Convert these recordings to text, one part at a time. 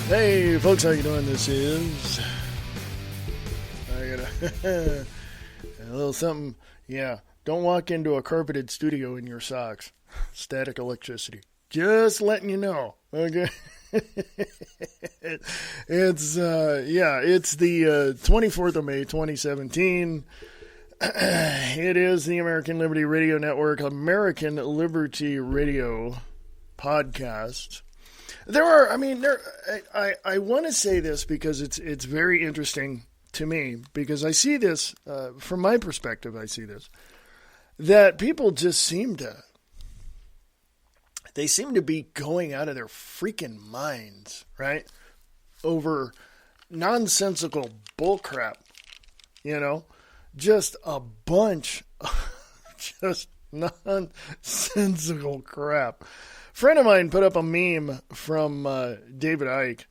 Hey folks, how you doing? This is I got a little something. Yeah, don't walk into a carpeted studio in your socks. Static electricity. Just letting you know. Okay. It's the 24th of May 2017. It is the American Liberty Radio Network, American Liberty Radio podcast. I want to say this because it's very interesting to me, because I see this, from my perspective, that people just seem to be going out of their freaking minds, right? Over nonsensical bullcrap, just a bunch of just nonsensical crap. A friend of mine put up a meme from David Icke,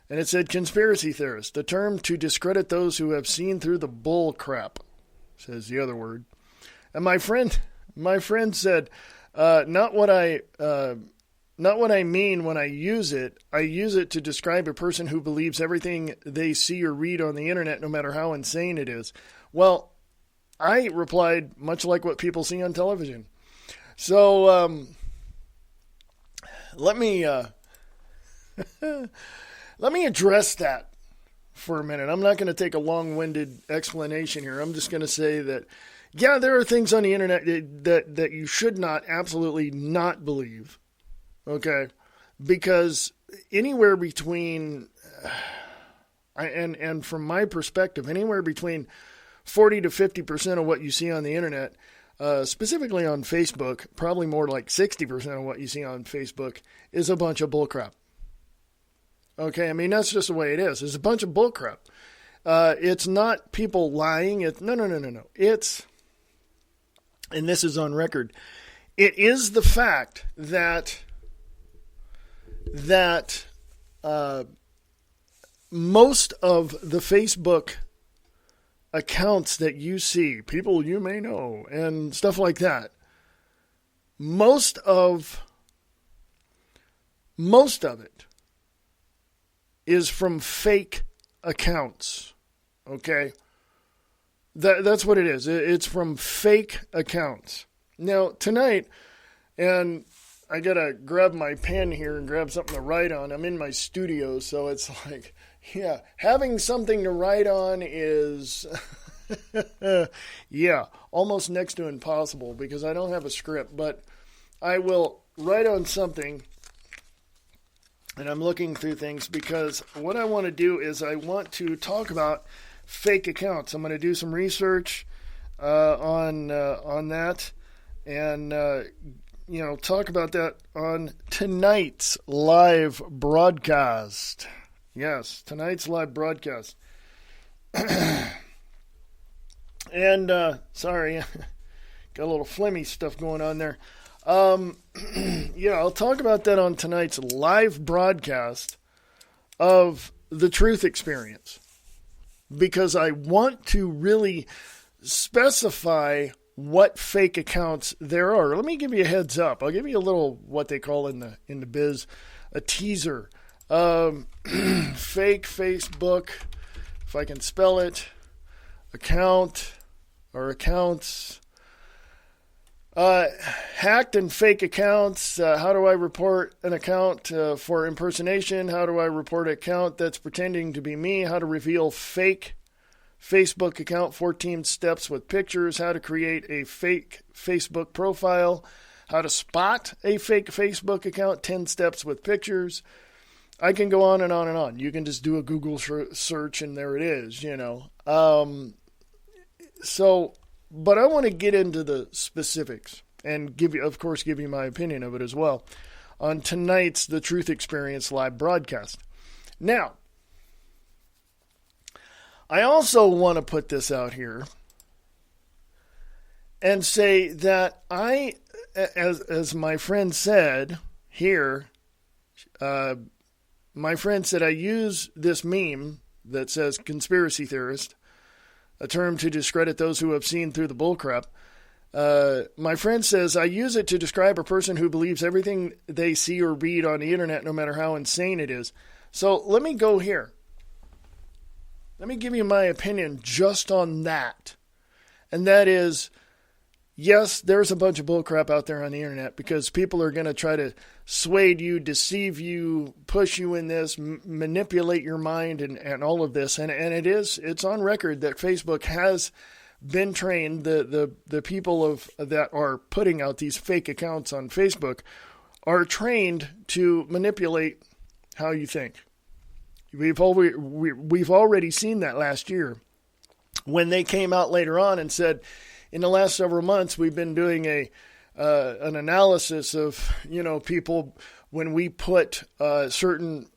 and it said, "Conspiracy theorist, the term to discredit those who have seen through the bull crap," says the other word. And my friend said, not what I mean when I use it. I use it to describe a person who believes everything they see or read on the internet, no matter how insane it is." Well, I replied, much like what people see on television. So, let me address that for a minute. I'm not going to take a long-winded explanation here. I'm just going to say that, yeah, there are things on the internet that you should not, absolutely not believe. Okay? Because anywhere between, and from my perspective, anywhere between 40 to 50% of what you see on the internet, specifically on Facebook, probably more like 60% of what you see on Facebook, is a bunch of bullcrap. Okay, I mean, that's just the way it is. It's a bunch of bullcrap. It's not people lying. No. It's, and this is on record, it is the fact that most of the Facebook accounts that you see, people you may know, and stuff like that, most of it is from fake accounts. Okay? That's what it is. It's from fake accounts. Now, tonight, and I gotta grab my pen here and grab something to write on. I'm in my studio, so it's like, yeah, having something to write on is, almost next to impossible, because I don't have a script, but I will write on something, and I'm looking through things, because what I want to do is I want to talk about fake accounts. I'm going to do some research on that, and talk about that on tonight's live broadcast. Yes, tonight's live broadcast. And, sorry, got a little phlegmy stuff going on there. I'll talk about that on tonight's live broadcast of the Truth Experience, because I want to really specify what fake accounts there are. Let me give you a heads up. I'll give you a little, what they call in the biz, a teaser. Fake Facebook, if I can spell it, account or accounts, hacked and fake accounts. How do I report an account for impersonation? How do I report an account that's pretending to be me? How to reveal fake Facebook account, 14 steps with pictures. How to create a fake Facebook profile. How to spot a fake Facebook account, 10 steps with pictures. I can go on and on and on. You can just do a Google search and there it is, But I want to get into the specifics and give you my opinion of it as well on tonight's The Truth Experience live broadcast. Now, I also want to put this out here and say that I, as my friend said here, my friend said I use this meme that says conspiracy theorist, a term to discredit those who have seen through the bullcrap. My friend says, I use it to describe a person who believes everything they see or read on the internet, no matter how insane it is. So let me go here. Let me give you my opinion just on that. And that is, yes, there's a bunch of bullcrap out there on the internet because people are going to try to sway you, deceive you, push you in this, manipulate your mind and all of this. And it's on record that Facebook has been trained, the people that are putting out these fake accounts on Facebook are trained to manipulate how you think. We've already seen that last year when they came out later on and said, in the last several months, we've been doing an analysis of, people when we put certain,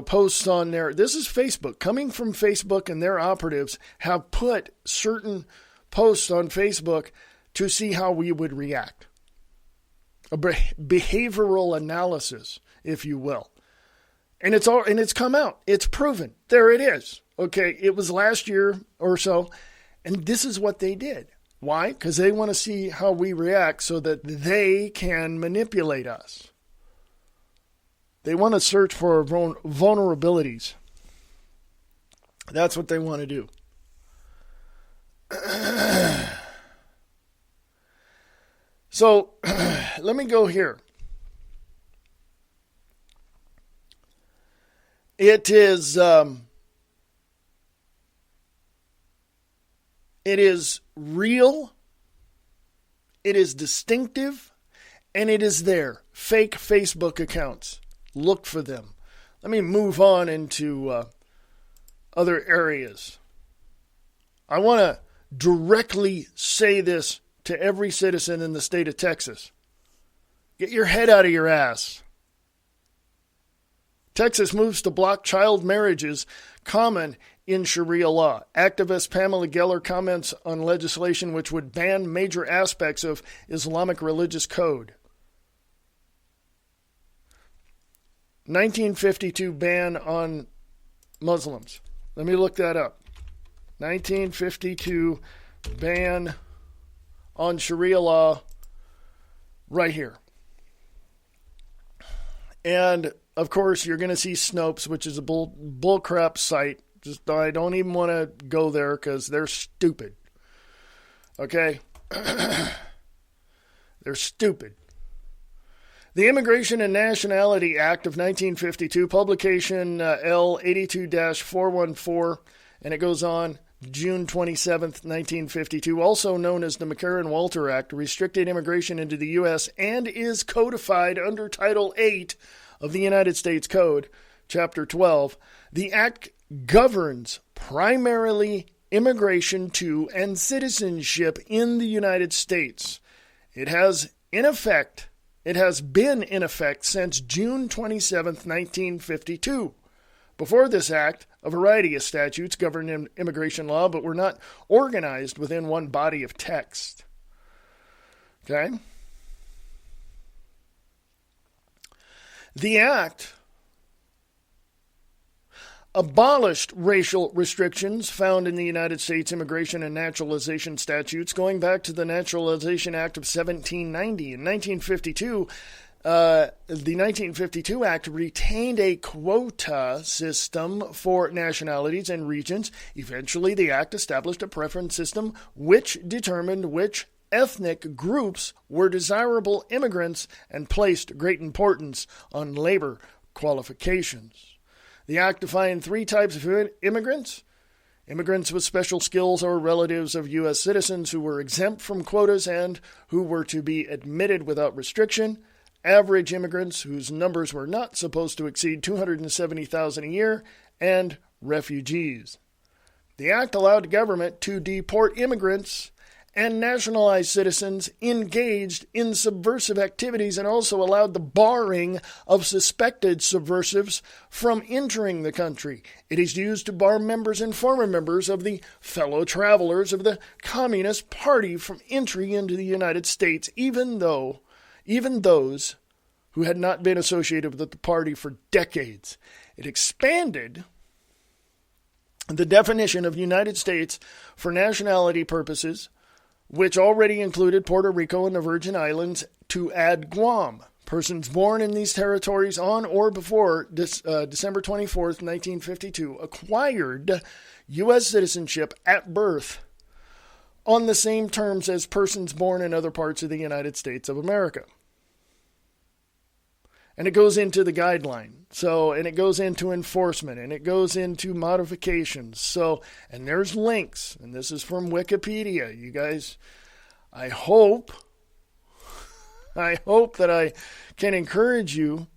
posts on there. This is Facebook. Coming from Facebook, and their operatives have put certain posts on Facebook to see how we would react. A behavioral analysis, if you will. And it's come out. It's proven. There it is. Okay, it was last year or so. And this is what they did. Why? Because they want to see how we react so that they can manipulate us. They want to search for vulnerabilities. That's what they want to do. So, let me go here. It is real, it is distinctive, and it is there. Fake Facebook accounts. Look for them. Let me move on into other areas. I want to directly say this to every citizen in the state of Texas. Get your head out of your ass. Texas moves to block child marriages common in Sharia law. Activist Pamela Geller comments on legislation which would ban major aspects of Islamic religious code. 1952 ban on Muslims. Let me look that up. 1952 ban on Sharia law right here. And of course, you're going to see Snopes, which is a bullcrap site. I don't even want to go there because they're stupid. Okay? They're stupid. The Immigration and Nationality Act of 1952, publication L 82-414, and it goes on, June 27th, 1952, also known as the McCarran-Walter Act, restricted immigration into the U.S. and is codified under Title 8 of the United States Code, Chapter 12. The Act governs primarily immigration to and citizenship in the United States. It has been in effect since June 27, 1952. Before this act, a variety of statutes governed immigration law, but were not organized within one body of text. Okay? The act abolished racial restrictions found in the United States immigration and naturalization statutes going back to the Naturalization Act of 1790. In 1952, the 1952 Act retained a quota system for nationalities and regions. Eventually, the Act established a preference system which determined which ethnic groups were desirable immigrants and placed great importance on labor qualifications. The Act defined three types of immigrants: immigrants with special skills or relatives of U.S. citizens who were exempt from quotas and who were to be admitted without restriction; average immigrants whose numbers were not supposed to exceed 270,000 a year; and refugees. The Act allowed the government to deport immigrants and nationalized citizens engaged in subversive activities, and also allowed the barring of suspected subversives from entering the country. It is used to bar members and former members of the fellow travelers of the Communist Party from entry into the United States, even those who had not been associated with the party for decades. It expanded the definition of United States for nationality purposes, which already included Puerto Rico and the Virgin Islands, to add Guam. Persons born in these territories on or before December 24th, 1952, acquired U.S. citizenship at birth on the same terms as persons born in other parts of the United States of America. And it goes into the guideline. And it goes into enforcement, and it goes into modifications. And there's links, and this is from Wikipedia. You guys, I hope that I can encourage you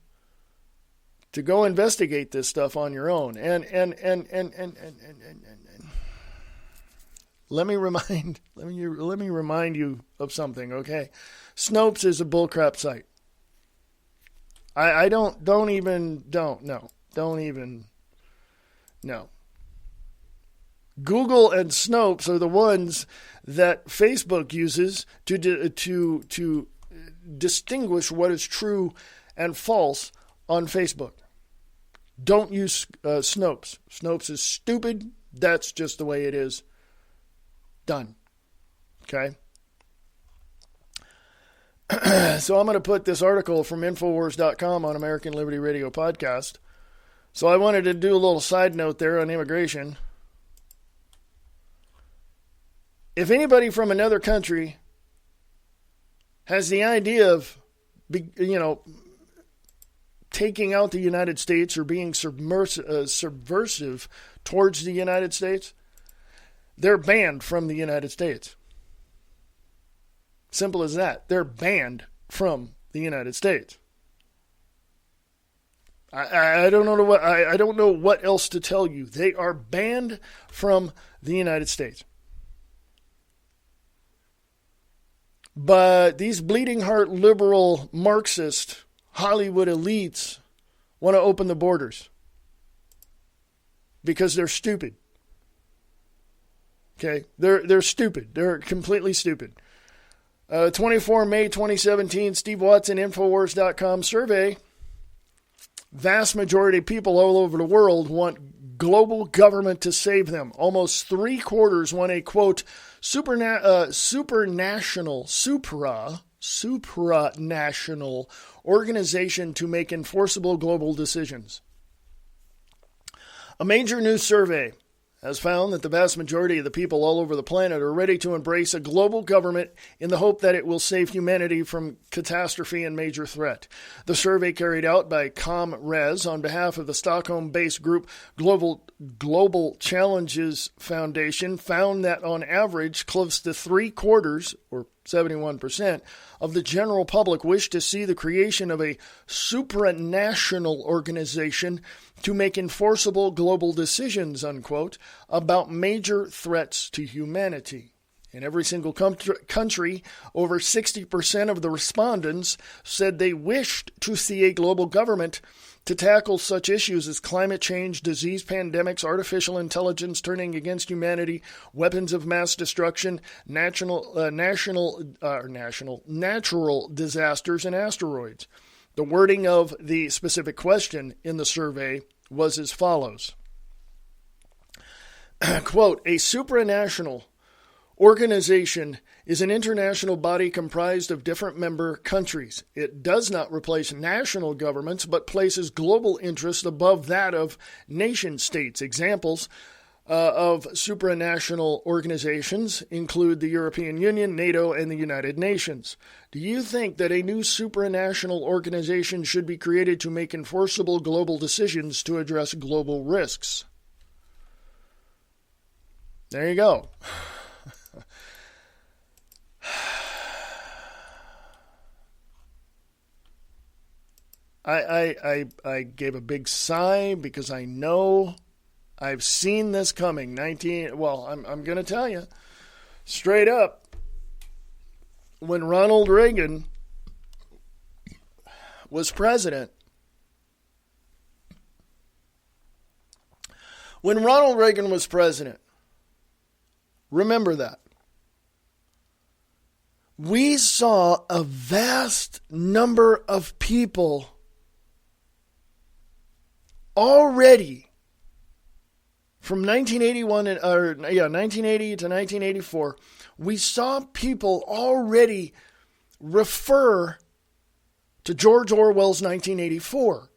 to go investigate this stuff on your own. And let me remind you of something, okay? Snopes is a bullcrap site. Don't even. Google and Snopes are the ones that Facebook uses to distinguish what is true and false on Facebook. Don't use Snopes. Snopes is stupid. That's just the way it is. Done. Okay? So I'm going to put this article from Infowars.com on American Liberty Radio podcast. So I wanted to do a little side note there on immigration. If anybody from another country has the idea of, taking out the United States or being subversive towards the United States, they're banned from the United States. Simple as that. They're banned from the United States. I don't know what else to tell you. They are banned from the United States. But these bleeding heart liberal Marxist Hollywood elites want to open the borders because they're stupid. Okay? They're stupid. They're completely stupid. 24 May 2017, Steve Watson, Infowars.com survey. Vast majority of people all over the world want global government to save them. Almost 3/4 want a, quote, supranational organization to make enforceable global decisions. A major new survey has found that the vast majority of the people all over the planet are ready to embrace a global government in the hope that it will save humanity from catastrophe and major threat. The survey carried out by ComRes on behalf of the Stockholm-based group Global Challenges Foundation found that on average close to 3/4, or 71%, of the general public wish to see the creation of a supranational organization to make enforceable global decisions, unquote, about major threats to humanity. In every single country, over 60% of the respondents said they wished to see a global government to tackle such issues as climate change, disease, pandemics, artificial intelligence turning against humanity, weapons of mass destruction, natural disasters, and asteroids. The wording of the specific question in the survey was as follows. Quote, a supranational organization is an international body comprised of different member countries. It does not replace national governments, but places global interests above that of nation states. Examples of supranational organizations include the European Union, NATO, and the United Nations. Do you think that a new supranational organization should be created to make enforceable global decisions to address global risks? There you go. I gave a big sigh because I know I've seen this coming. I'm going to tell you straight up. When Ronald Reagan was president, remember that. We saw a vast number of people already from 1980 to 1984, we saw people already refer to George Orwell's 1984,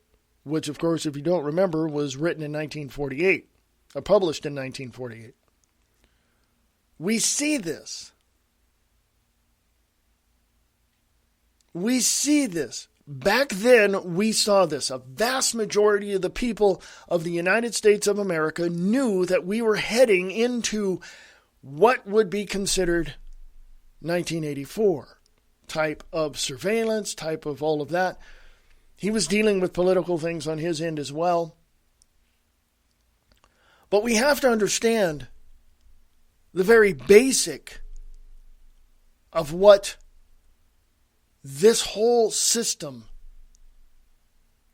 which, of course, if you don't remember, was written in 1948, or published in 1948. We see this. We see this. Back then, we saw this. A vast majority of the people of the United States of America knew that we were heading into what would be considered 1984 type of surveillance, type of all of that. He was dealing with political things on his end as well. But we have to understand the very basic of what this whole system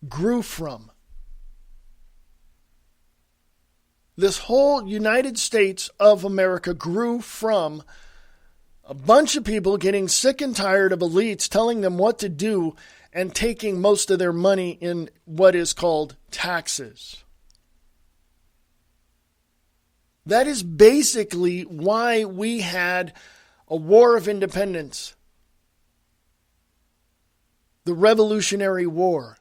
grew from. This whole United States of America grew from a bunch of people getting sick and tired of elites telling them what to do and taking most of their money in what is called taxes. That is basically why we had a war of independence. The Revolutionary War,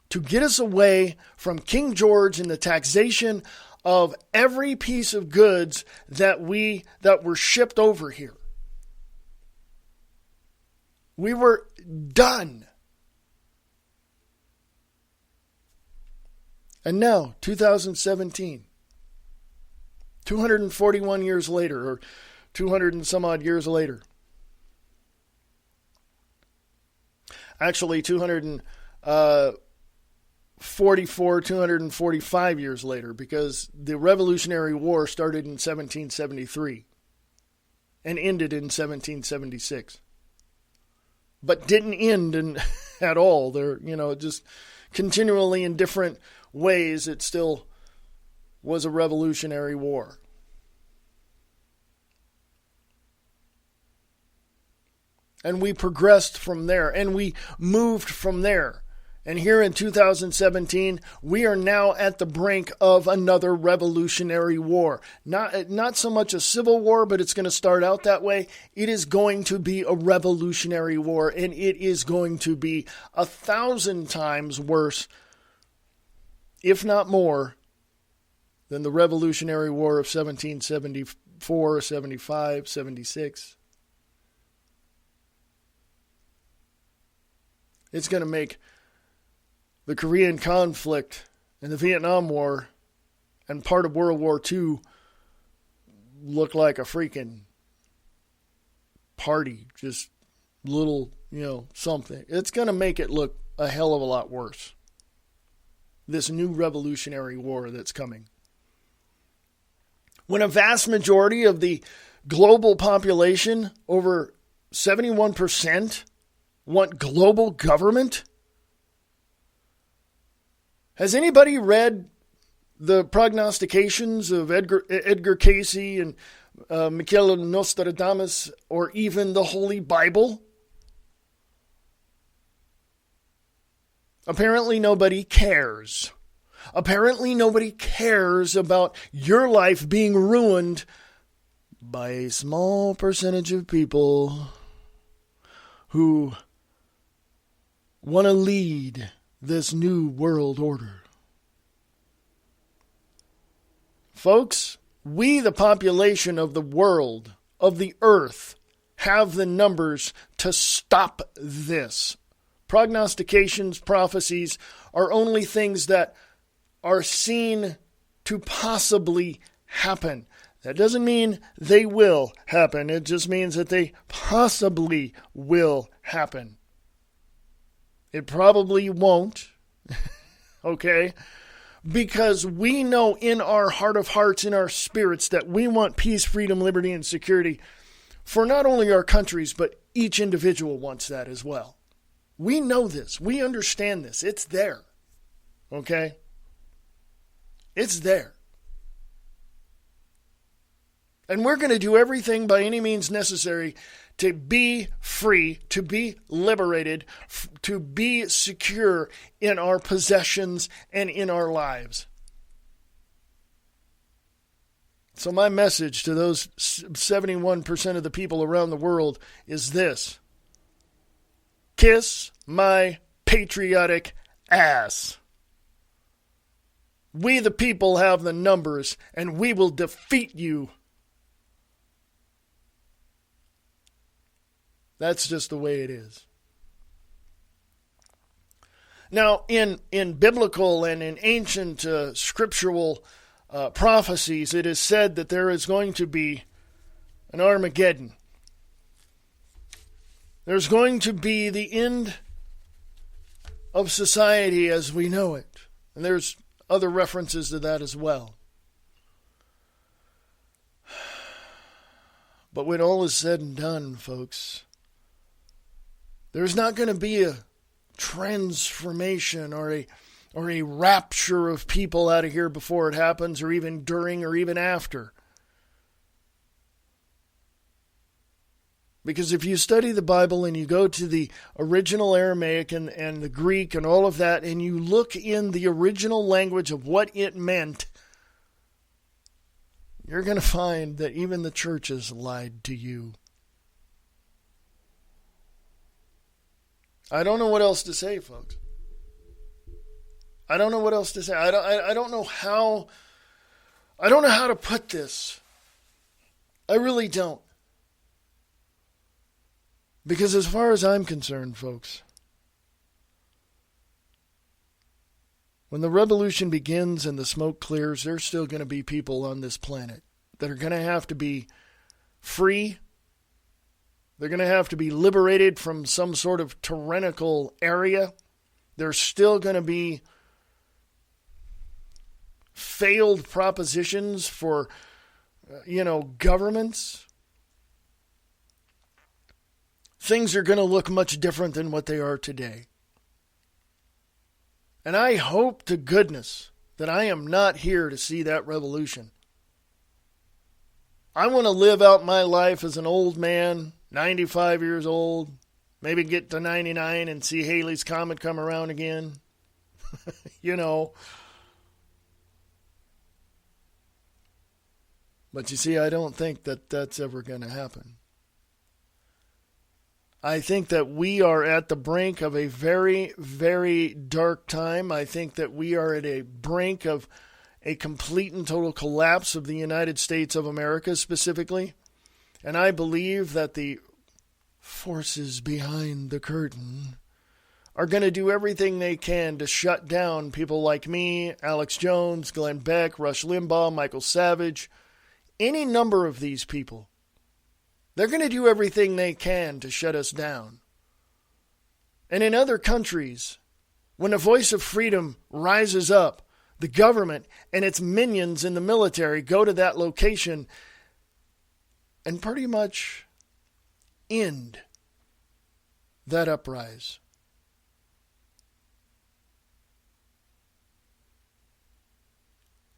to get us away from King George and the taxation of every piece of goods that were shipped over here. We were done. And now, 2017, 241 years later, or 200 and some odd years later, actually 245 years later, because the Revolutionary War started in 1773 and ended in 1776. But didn't end at all. There, just continually in different ways, it still was a revolutionary war. And we progressed from there, and we moved from there. And here in 2017, we are now at the brink of another revolutionary war. Not so much a civil war, but it's going to start out that way. It is going to be a revolutionary war, and it is going to be 1,000 times worse, if not more, than the Revolutionary War of 1774, 75, 76. It's going to make the Korean conflict and the Vietnam War and part of World War II look like a freaking party. Just little, something. It's going to make it look a hell of a lot worse. This new revolutionary war that's coming. When a vast majority of the global population, over 71%, want global government? Has anybody read the prognostications of Edgar Cayce and Michel Nostradamus, or even the Holy Bible? Apparently nobody cares. Apparently nobody cares about your life being ruined by a small percentage of people who want to lead this new world order. Folks, we, the population of the world, of the earth, have the numbers to stop this. Prognostications, prophecies are only things that are seen to possibly happen. That doesn't mean they will happen. It just means that they possibly will happen. It probably won't, okay? Because we know in our heart of hearts, in our spirits, that we want peace, freedom, liberty, and security for not only our countries, but each individual wants that as well. We know this. We understand this. It's there, okay? It's there. And we're going to do everything by any means necessary to be free, to be liberated, to be secure in our possessions and in our lives. So my message to those 71% of the people around the world is this. Kiss my patriotic ass. We the people have the numbers, and we will defeat you. That's just the way it is. Now, in biblical and in ancient scriptural prophecies, it is said that there is going to be an Armageddon. There's going to be the end of society as we know it. And there's other references to that as well. But when all is said and done, folks, there's not going to be a transformation or a rapture of people out of here before it happens, or even during, or even after. Because if you study the Bible and you go to the original Aramaic and the Greek and all of that, and you look in the original language of what it meant, you're going to find that even the churches lied to you. I don't know what else to say, folks. I don't know what else to say. I don't know how to put this. I really don't. Because as far as I'm concerned, folks, when the revolution begins and the smoke clears, there's still going to be people on this planet that are going to have to be free. They're going to have to be liberated from some sort of tyrannical area. There's still going to be failed propositions for, governments. Things are going to look much different than what they are today. And I hope to goodness that I am not here to see that revolution. I want to live out my life as an old man, 95 years old, maybe get to 99 and see Halley's Comet come around again. But you see, I don't think that that's ever going to happen. I think that we are at the brink of a very, very dark time. I think that we are at a brink of a complete and total collapse of the United States of America specifically. And I believe that the forces behind the curtain are going to do everything they can to shut down people like me, Alex Jones, Glenn Beck, Rush Limbaugh, Michael Savage, any number of these people. They're going to do everything they can to shut us down. And in other countries, when the voice of freedom rises up, the government and its minions in the military go to that location and pretty much end that uprise.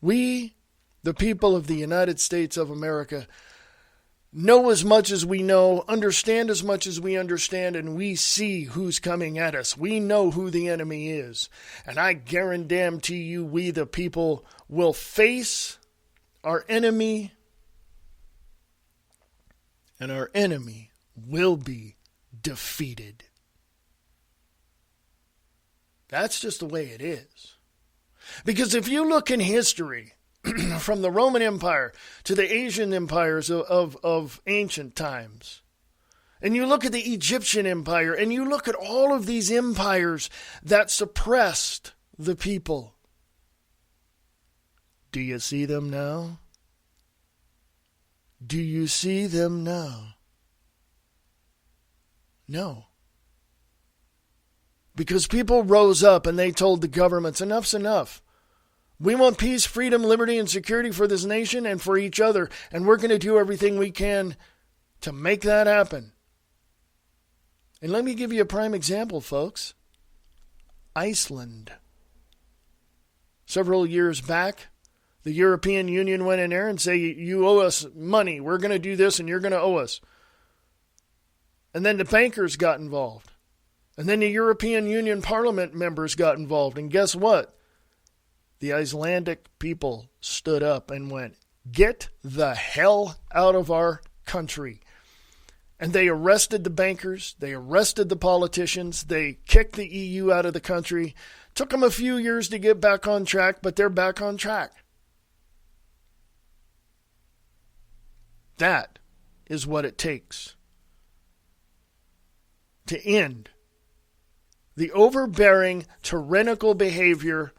We, the people of the United States of America, know as much as we know, understand as much as we understand, and we see who's coming at us. We know who the enemy is. And I guarantee you, we the people will face our enemy, and our enemy will be defeated. That's just the way it is. Because if you look in history, from the Roman Empire to the Asian empires of ancient times, and you look at the Egyptian Empire, and you look at all of these empires that suppressed the people, do you see them now? Do you see them now? No. Because people rose up and they told the governments, enough's enough. We want peace, freedom, liberty, and security for this nation and for each other. And we're going to do everything we can to make that happen. And let me give you a prime example, folks. Iceland. Several years back, the European Union went in there and said, you owe us money. We're going to do this and you're going to owe us. And then the bankers got involved. And then the European Union Parliament members got involved. And guess what? The Icelandic people stood up and went, get the hell out of our country. And they arrested the bankers. They arrested the politicians. They kicked the EU out of the country. Took them a few years to get back on track, but they're back on track. That is what it takes to end the overbearing, tyrannical behavior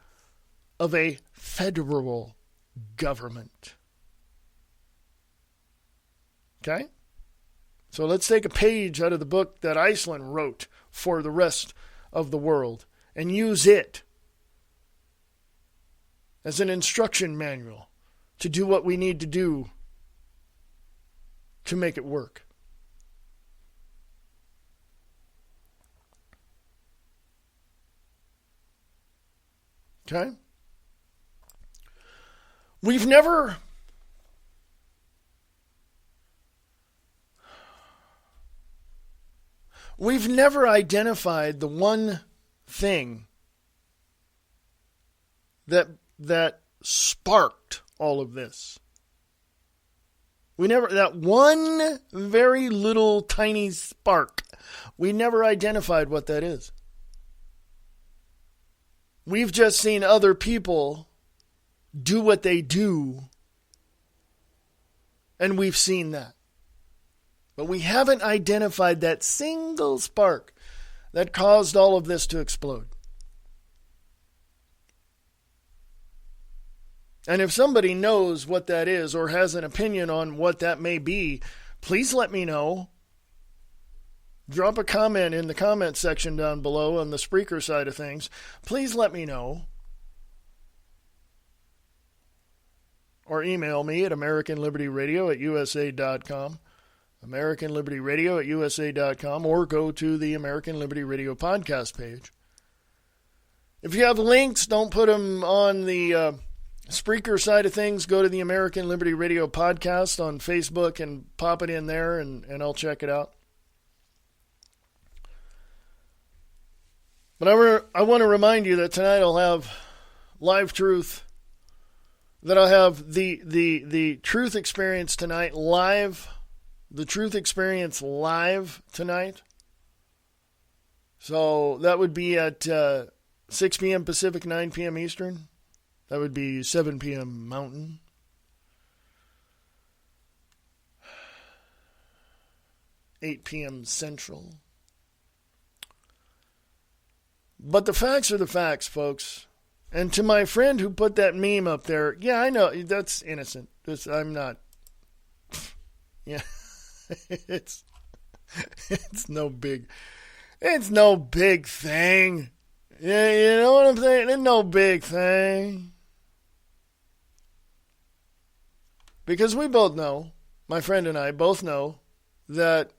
of a federal government. Okay? So let's take a page out of the book that Iceland wrote for the rest of the world and use it as an instruction manual to do what we need to do to make it work. Okay? We've never identified the one thing that sparked all of this. That one very little tiny spark, we never identified what that is. We've just seen other people do what they do, and we've seen that. But we haven't identified that single spark that caused all of this to explode. And if somebody knows what that is or has an opinion on what that may be, please let me know. Drop a comment in the comment section down below on the Spreaker side of things. Please let me know. Or email me at AmericanLibertyRadio@USA.com. AmericanLibertyRadio@USA.com, or go to the American Liberty Radio podcast page. If you have links, don't put them on the Spreaker side of things. Go to the American Liberty Radio podcast on Facebook and pop it in there, and I'll check it out. But I want to remind you that tonight I'll have live truth, that I'll have the truth experience tonight live. The Truth Experience live tonight. So that would be at 6 p.m. Pacific, 9 p.m. Eastern. That would be 7 p.m. Mountain. $8 p.m. Central. But the facts are the facts, folks. And to my friend who put that meme up there, yeah, I know, that's innocent. I'm not. Yeah. It's no big thing. Yeah, you know what I'm saying? It's no big thing. Because we both know, my friend and I both know, that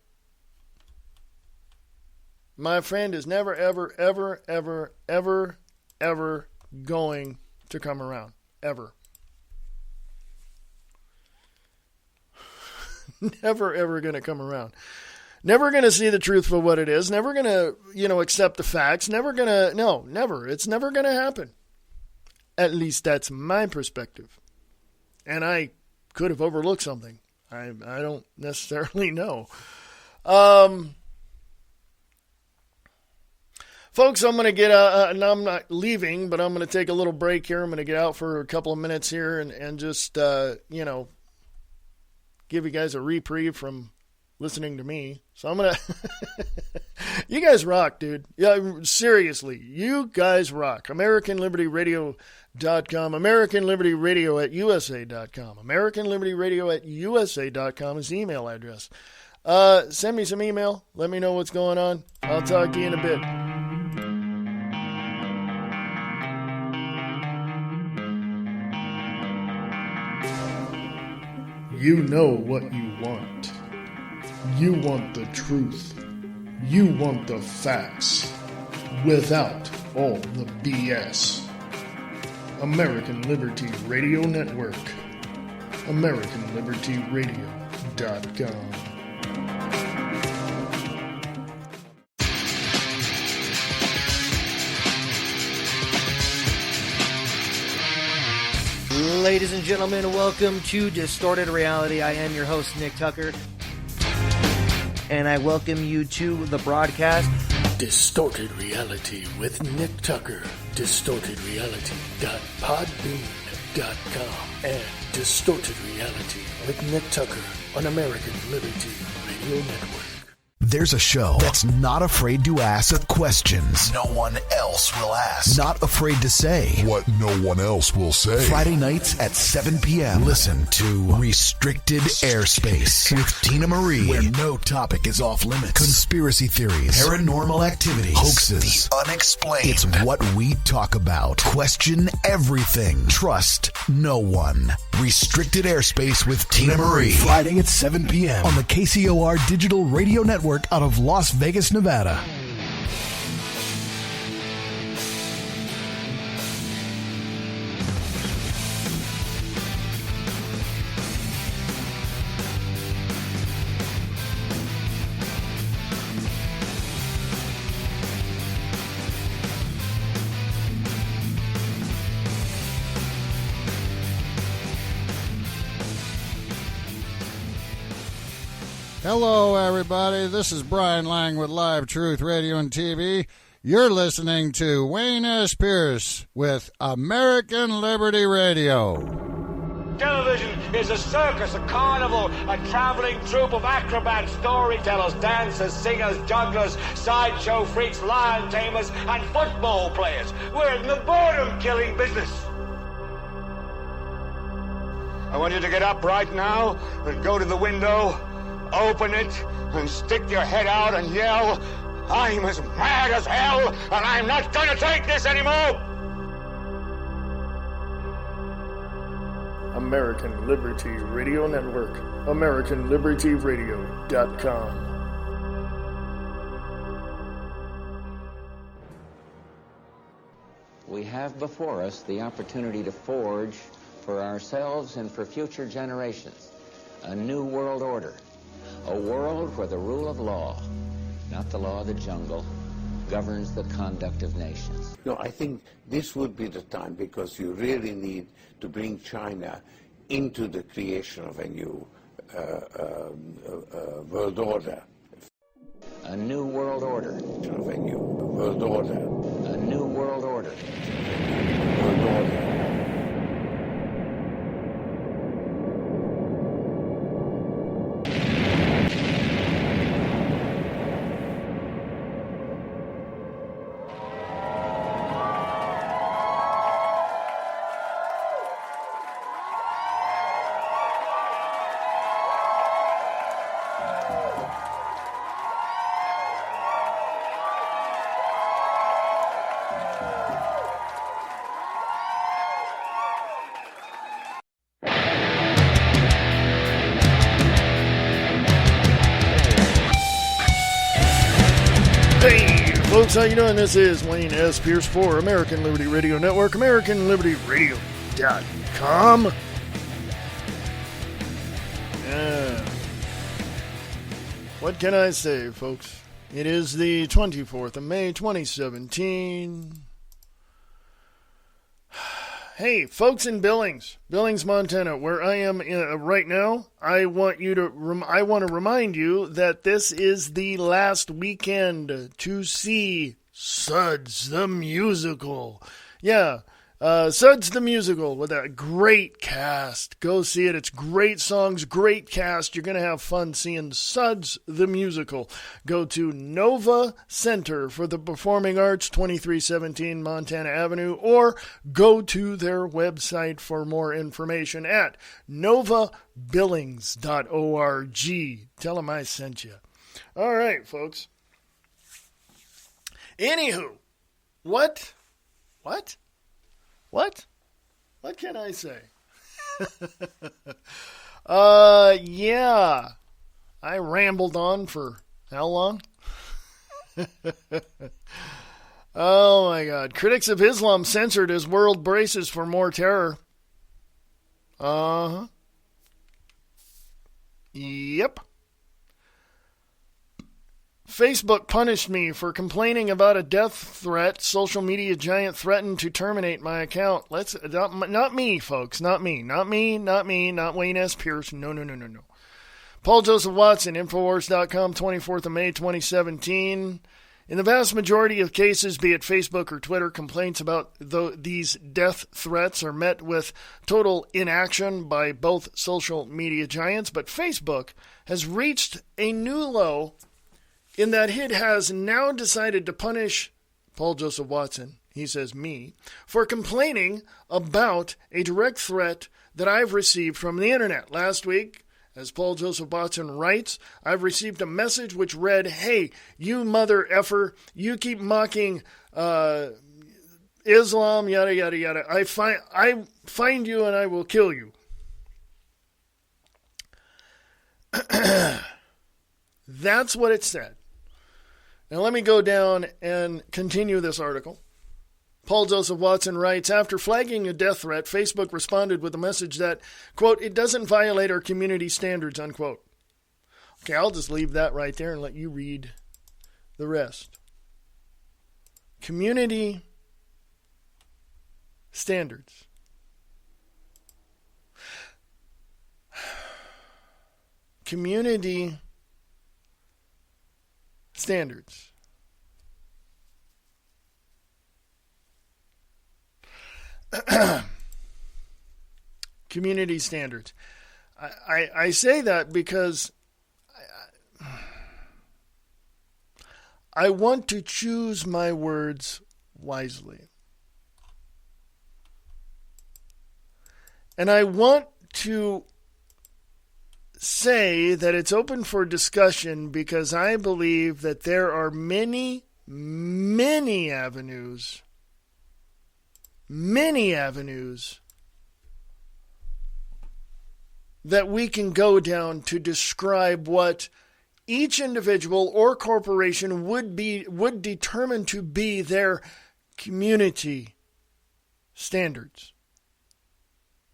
my friend is never, ever, ever, ever, ever, ever going to come around. Ever. Never, ever going to come around. Never going to see the truth for what it is. Never going to, accept the facts. Never going to, no, never. It's never going to happen. At least that's my perspective. And I could have overlooked something. I don't necessarily know. Folks, I'm going to get and I'm not leaving, but I'm going to take a little break here. I'm going to get out for a couple of minutes here and just, give you guys a reprieve from listening to me. So I'm going to... You guys rock, dude. Yeah, seriously. You guys rock. AmericanLibertyRadio.com. AmericanLibertyRadio@USA.com. AmericanLibertyRadio@USA.com is the email address. Send me some email. Let me know what's going on. I'll talk to you in a bit. You know what you want. You want the truth. You want the facts. Without all the BS. American Liberty Radio Network. AmericanLibertyRadio.com. Ladies and gentlemen, welcome to Distorted Reality. I am your host, Nick Tucker. and I welcome you to the broadcast. Distorted Reality with Nick Tucker. DistortedReality.podbean.com and Distorted Reality with Nick Tucker on American Liberty Radio Network. There's a show that's not afraid to ask questions no one else will ask. Not afraid to say what no one else will say. Friday nights at 7 p.m. Listen to Restricted Airspace with Tina Marie, where no topic is off limits. Conspiracy theories, paranormal activities, hoaxes, the unexplained. It's what we talk about. Question everything. Trust no one. Restricted Airspace with Tina Marie. Friday at 7 p.m. on the KCOR Digital Radio Network out of Las Vegas, Nevada. Hello, everybody. This is Brian Lang with Live Truth Radio and TV. You're listening to Wayne S. Pierce with American Liberty Radio. Television is a circus, a carnival, a traveling troupe of acrobats, storytellers, dancers, singers, jugglers, sideshow freaks, lion tamers, and football players. We're in the boredom-killing business. I want you to get up right now and go to the window, open it, and stick your head out and yell, "I'm as mad as hell, and I'm not going to take this anymore!" American Liberty Radio Network. AmericanLibertyRadio.com. We have before us the opportunity to forge for ourselves and for future generations a new world order. A world where the rule of law, not the law of the jungle, governs the conduct of nations. No, I think this would be the time, because you really need to bring China into the creation of a new world order. A new world order. Of a new world order. A new world order. World order. Hey, folks, how you doing? This is Wayne S. Pierce for American Liberty Radio Network, AmericanLibertyRadio.com. Yeah. What can I say, folks? It is the 24th of May, 2017. Hey, folks in Billings, Montana, where I am right now, I want to remind you that this is the last weekend to see Suds the Musical. Yeah, Suds the Musical with a great cast. Go see it. It's great songs, great cast. You're going to have fun seeing Suds the Musical. Go to Nova Center for the Performing Arts, 2317 Montana Avenue, or go to their website for more information at novabillings.org. Tell them I sent you. All right, folks. Anywho, what can I say? Yeah. I rambled on for how long? Oh my God. Critics of Islam censored as world braces for more terror. Uh-huh. Yep. Facebook punished me for complaining about a death threat. Social media giant threatened to terminate my account. Not me, folks. Not me. Not Wayne S. Pierce. No. Paul Joseph Watson, Infowars.com, 24th of May, 2017. In the vast majority of cases, be it Facebook or Twitter, complaints about these death threats are met with total inaction by both social media giants. But Facebook has reached a new low in that it has now decided to punish Paul Joseph Watson, he says me, for complaining about a direct threat that I've received from the internet. Last week, as Paul Joseph Watson writes, I've received a message which read, "Hey, you mother effer, you keep mocking Islam, yada, yada, yada. I find you and I will kill you." That's what it said. Now let me go down and continue this article. Paul Joseph Watson writes, after flagging a death threat, Facebook responded with a message that, quote, "it doesn't violate our community standards," unquote. Okay, I'll just leave that right there and let you read the rest. Community standards. Community standards. Community standards. I say that because I want to choose my words wisely. And I want to say that it's open for discussion because I believe that there are many avenues that we can go down to describe what each individual or corporation would determine to be their community standards.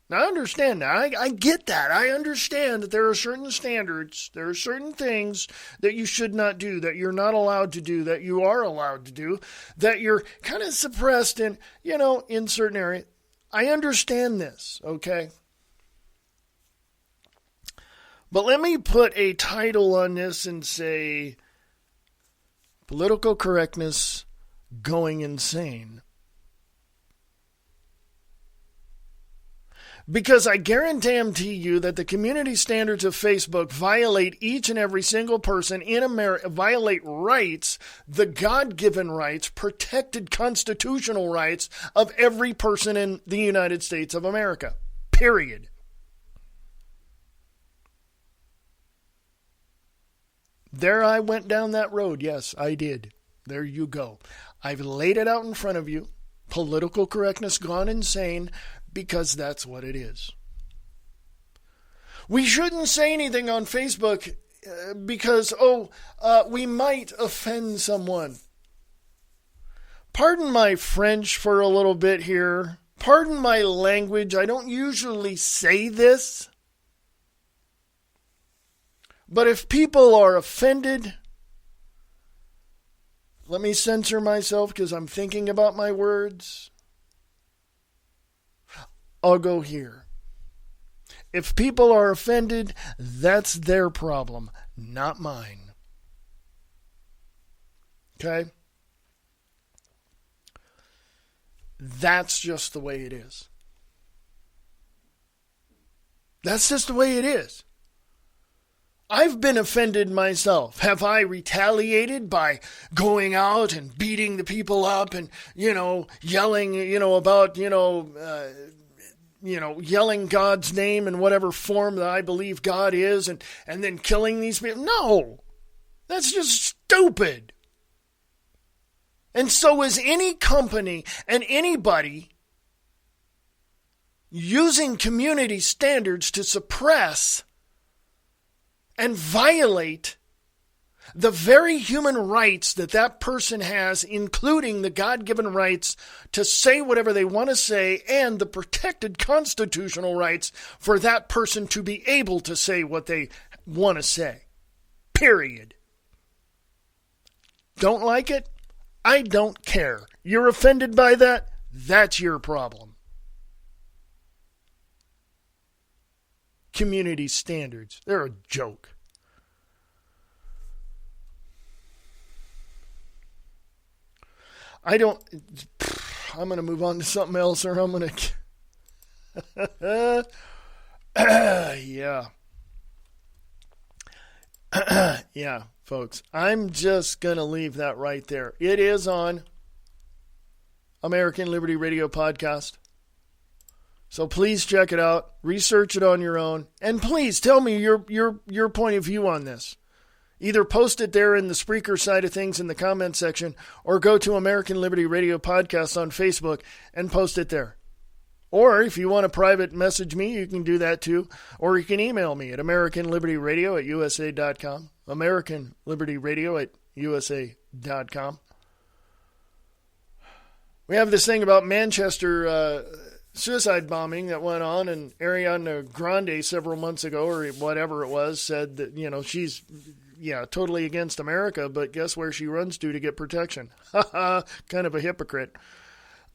Now, I understand that. I get that. I understand that there are certain standards, there are certain things that you should not do, that you're not allowed to do, that you are allowed to do, that you're kind of suppressed in, in certain areas. I understand this, okay? But let me put a title on this and say, political correctness going insane. Because I guarantee you that the community standards of Facebook violate each and every single person in America, violate rights, the God-given rights, protected constitutional rights of every person in the United States of America. Period. There I went down that road. Yes, I did. There you go. I've laid it out in front of you. Political correctness gone insane. Because that's what it is. We shouldn't say anything on Facebook because, we might offend someone. Pardon my French for a little bit here. Pardon my language. I don't usually say this. But if people are offended, let me censor myself because I'm thinking about my words. I'll go here. If people are offended, that's their problem, not mine. Okay? That's just the way it is. That's just the way it is. I've been offended myself. Have I retaliated by going out and beating the people up and, yelling, about, yelling God's name in whatever form that I believe God is and then killing these people? No. That's just stupid. And so is any company and anybody using community standards to suppress and violate the very human rights that person has, including the God-given rights to say whatever they want to say and the protected constitutional rights for that person to be able to say what they want to say. Period. Don't like it? I don't care. You're offended by that? That's your problem. Community standards. They're a joke. I'm going to move on to something else, or I'm going to... Yeah. Yeah, folks. I'm just going to leave that right there. It is on American Liberty Radio Podcast. So please check it out. Research it on your own. And please tell me your point of view on this. Either post it there in the Spreaker side of things in the comment section, or go to American Liberty Radio Podcast on Facebook and post it there. Or if you want to private message me, you can do that too. Or you can email me at AmericanLibertyRadio@USA.com. AmericanLibertyRadio@USA.com. We have this thing about Manchester suicide bombing that went on, and Ariana Grande several months ago, or whatever it was, said that, she's, totally against America, but guess where she runs to get protection? Haha, kind of a hypocrite.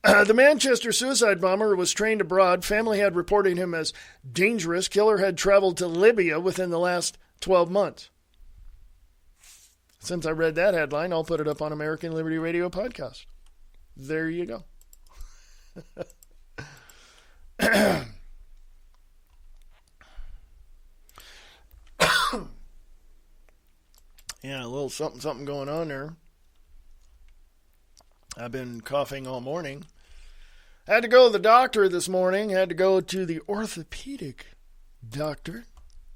The Manchester suicide bomber was trained abroad. Family had reported him as dangerous. Killer had traveled to Libya within the last 12 months. Since I read that headline, I'll put it up on American Liberty Radio Podcast. There you go. Yeah, a little something going on there. I've been coughing all morning. Had to go to the doctor this morning. Had to go to the orthopedic doctor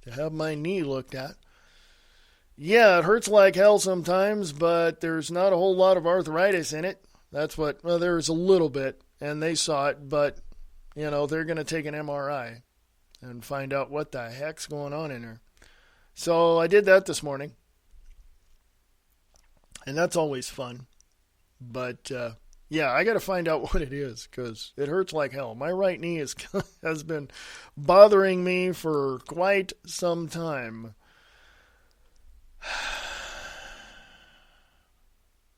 to have my knee looked at. Yeah, it hurts like hell sometimes, but there's not a whole lot of arthritis in it. There's a little bit, and they saw it, but, they're going to take an MRI and find out what the heck's going on in there. So I did that this morning, and that's always fun. But, I got to find out what it is, because it hurts like hell. My right knee has been bothering me for quite some time.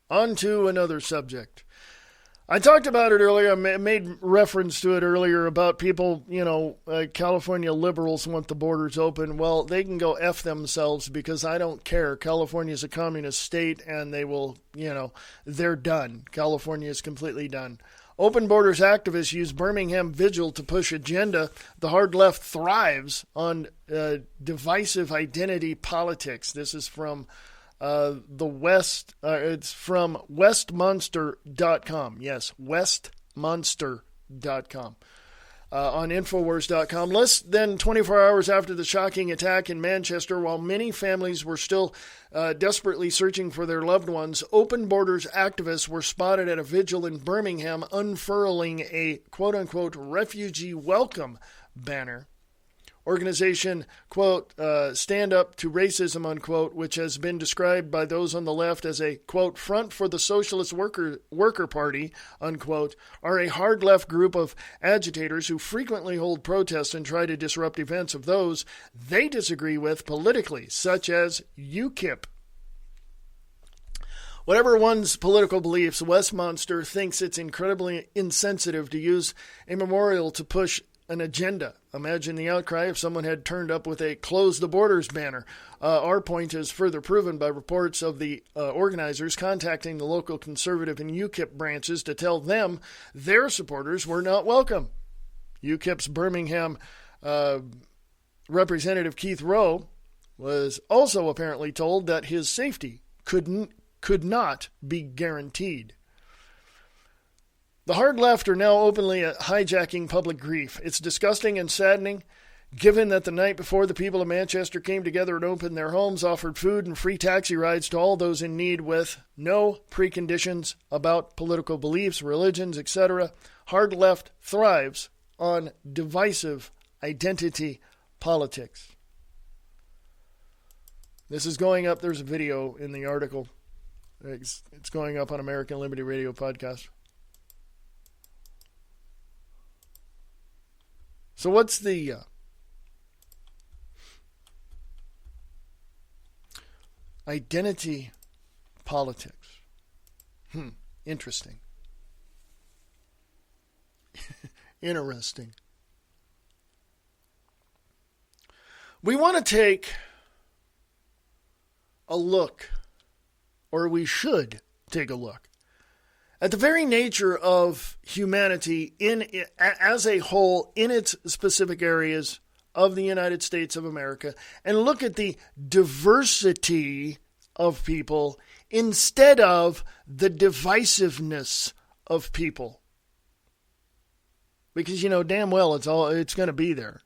On to another subject. I talked about it earlier. I made reference to it earlier about people, California liberals want the borders open. Well, they can go F themselves, because I don't care. California is a communist state, and they will, they're done. California is completely done. Open borders activists use Birmingham vigil to push agenda. The hard left thrives on divisive identity politics. This is from it's from westmonster.com. Yes, westmonster.com. On Infowars.com. Less than 24 hours after the shocking attack in Manchester, while many families were still desperately searching for their loved ones, Open Borders activists were spotted at a vigil in Birmingham unfurling a quote-unquote refugee welcome banner. Organization, quote, stand up to racism, unquote, which has been described by those on the left as a, quote, front for the Socialist Worker Party, unquote, are a hard left group of agitators who frequently hold protests and try to disrupt events of those they disagree with politically, such as UKIP. Whatever one's political beliefs, Westmonster thinks it's incredibly insensitive to use a memorial to push an agenda. Imagine the outcry if someone had turned up with a Close the Borders banner. Our point is further proven by reports of the organizers contacting the local conservative and UKIP branches to tell them their supporters were not welcome. UKIP's Birmingham representative Keith Rowe was also apparently told that his safety could not be guaranteed. The hard left are now openly hijacking public grief. It's disgusting and saddening, given that the night before the people of Manchester came together and opened their homes, offered food and free taxi rides to all those in need with no preconditions about political beliefs, religions, etc. Hard left thrives on divisive identity politics. This is going up. There's a video in the article. It's going up on American Liberty Radio Podcast. So what's the identity politics? Interesting. Interesting. We want to take a look, or we should take a look, at the very nature of humanity as a whole in its specific areas of the United States of America and look at the diversity of people instead of the divisiveness of people. Because you know damn well it's going to be there.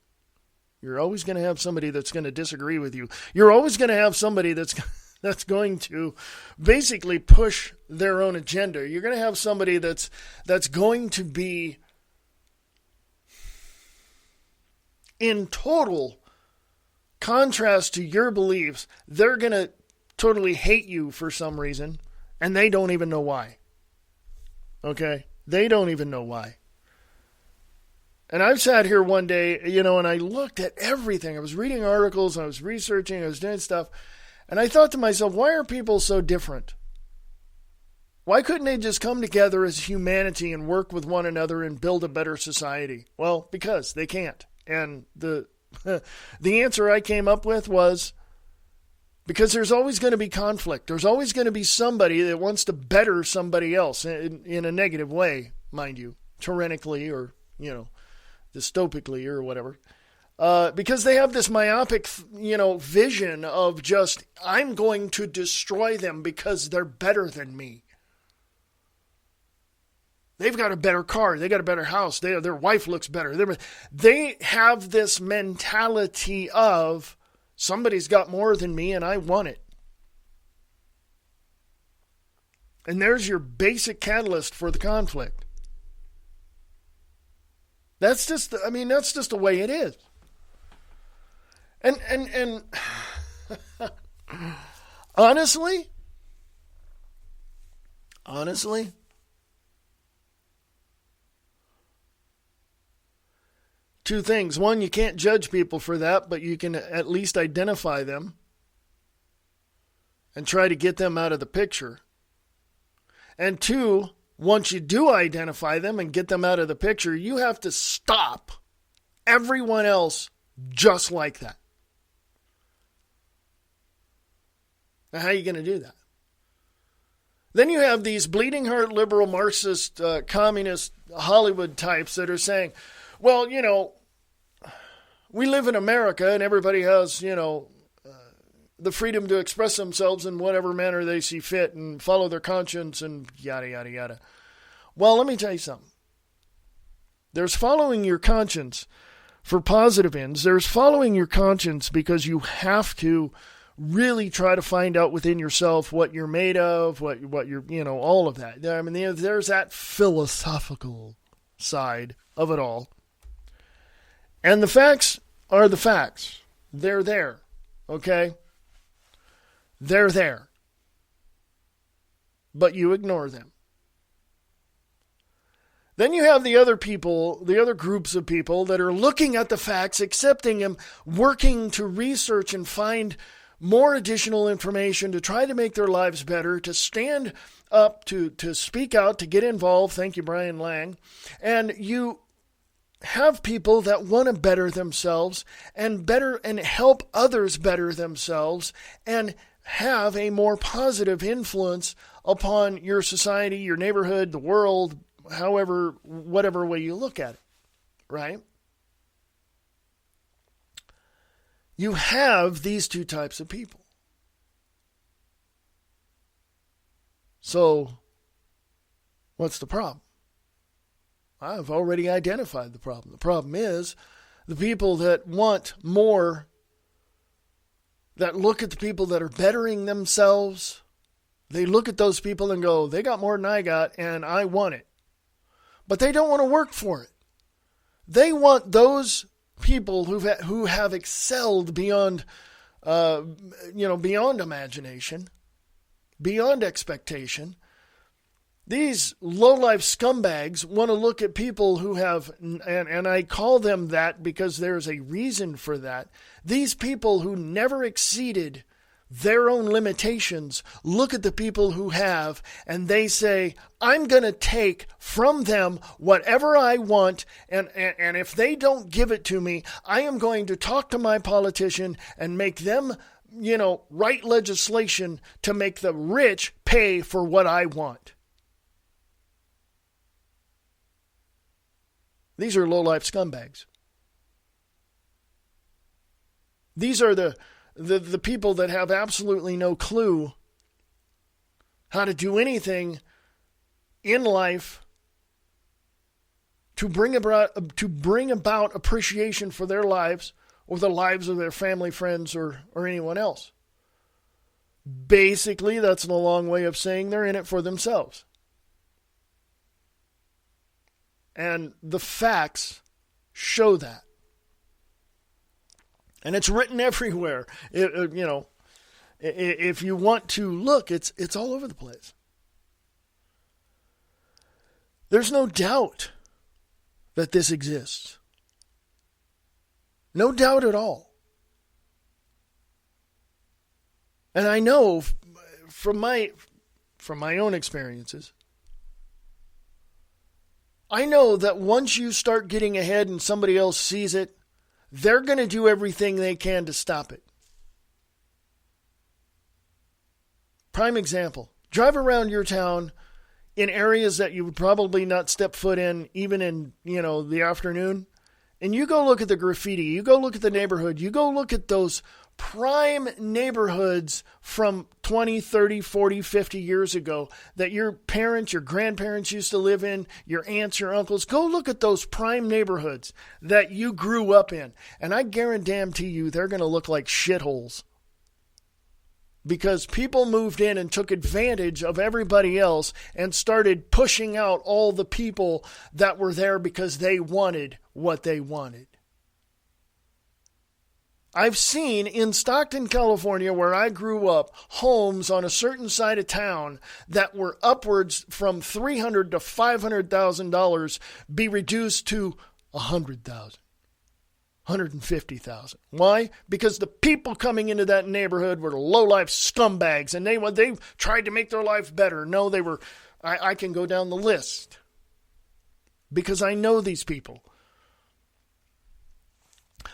You're always going to have somebody that's going to disagree with you. You're always going to have somebody that's going to basically push their own agenda. You're going to have somebody that's going to be in total contrast to your beliefs. They're going to totally hate you for some reason, and they don't even know why. Okay? They don't even know why. And I've sat here one day, and I looked at everything. I was reading articles, I was researching, I was doing stuff, and I thought to myself, why are people so different? Why couldn't they just come together as humanity and work with one another and build a better society? Well, because they can't. And the answer I came up with was because there's always going to be conflict. There's always going to be somebody that wants to better somebody else in a negative way, mind you, tyrannically or, dystopically or whatever. Because they have this myopic, vision of just, I'm going to destroy them because they're better than me. They've got a better car. They got a better house. Their wife looks better. They have this mentality of somebody's got more than me and I want it. And there's your basic catalyst for the conflict. That's just the way it is. And honestly, two things. One, you can't judge people for that, but you can at least identify them and try to get them out of the picture. And two, once you do identify them and get them out of the picture, you have to stop everyone else just like that. Now, how are you going to do that? Then you have these bleeding heart liberal Marxist communist Hollywood types that are saying, well, we live in America and everybody has, the freedom to express themselves in whatever manner they see fit and follow their conscience and yada, yada, yada. Well, let me tell you something. There's following your conscience for positive ends. There's following your conscience because you have to really try to find out within yourself what you're made of, what you're, all of that. I mean, there's that philosophical side of it all. And the facts are the facts. They're there, okay? They're there. But you ignore them. Then you have the other people, the other groups of people that are looking at the facts, accepting them, working to research and find more additional information to try to make their lives better, to stand up, to speak out, to get involved. Thank you, Brian Lang. And you have people that want to better themselves and help others better themselves and have a more positive influence upon your society, your neighborhood, the world, however, whatever way you look at it, right? You have these two types of people. So, what's the problem? I've already identified the problem. The problem is the people that want more, that look at the people that are bettering themselves, they look at those people and go, they got more than I got and I want it. But they don't want to work for it. They want those people who have excelled beyond, beyond imagination, beyond expectation. These low-life scumbags want to look at people who have, and I call them that because there's a reason for that. These people who never exceeded their own limitations look at the people who have, and they say, I'm going to take from them whatever I want, and if they don't give it to me, I am going to talk to my politician and make them, write legislation to make the rich pay for what I want. These are low-life scumbags. These are the people that have absolutely no clue how to do anything in life to bring about appreciation for their lives or the lives of their family, friends, or anyone else. Basically, that's a long way of saying they're in it for themselves. And the facts show that. And it's written everywhere. If you want to look, it's all over the place. There's no doubt that this exists. No doubt at all. And I know from my own experiences, I know that once you start getting ahead and somebody else sees it, they're going to do everything they can to stop it. Prime example. Drive around your town in areas that you would probably not step foot in even in, the afternoon. And you go look at the graffiti. You go look at the neighborhood. You go look at those prime neighborhoods from 20, 30, 40, 50 years ago that your parents, your grandparents used to live in, your aunts, your uncles. Go look at those prime neighborhoods that you grew up in. And I guarantee you they're going to look like shitholes. Because people moved in and took advantage of everybody else and started pushing out all the people that were there because they wanted what they wanted. I've seen in Stockton, California, where I grew up, homes on a certain side of town that were upwards from $300,000 to $500,000 be reduced to $100,000. $150,000. Why? Because the people coming into that neighborhood were low-life scumbags, and they tried to make their life better. No, they were. I can go down the list because I know these people.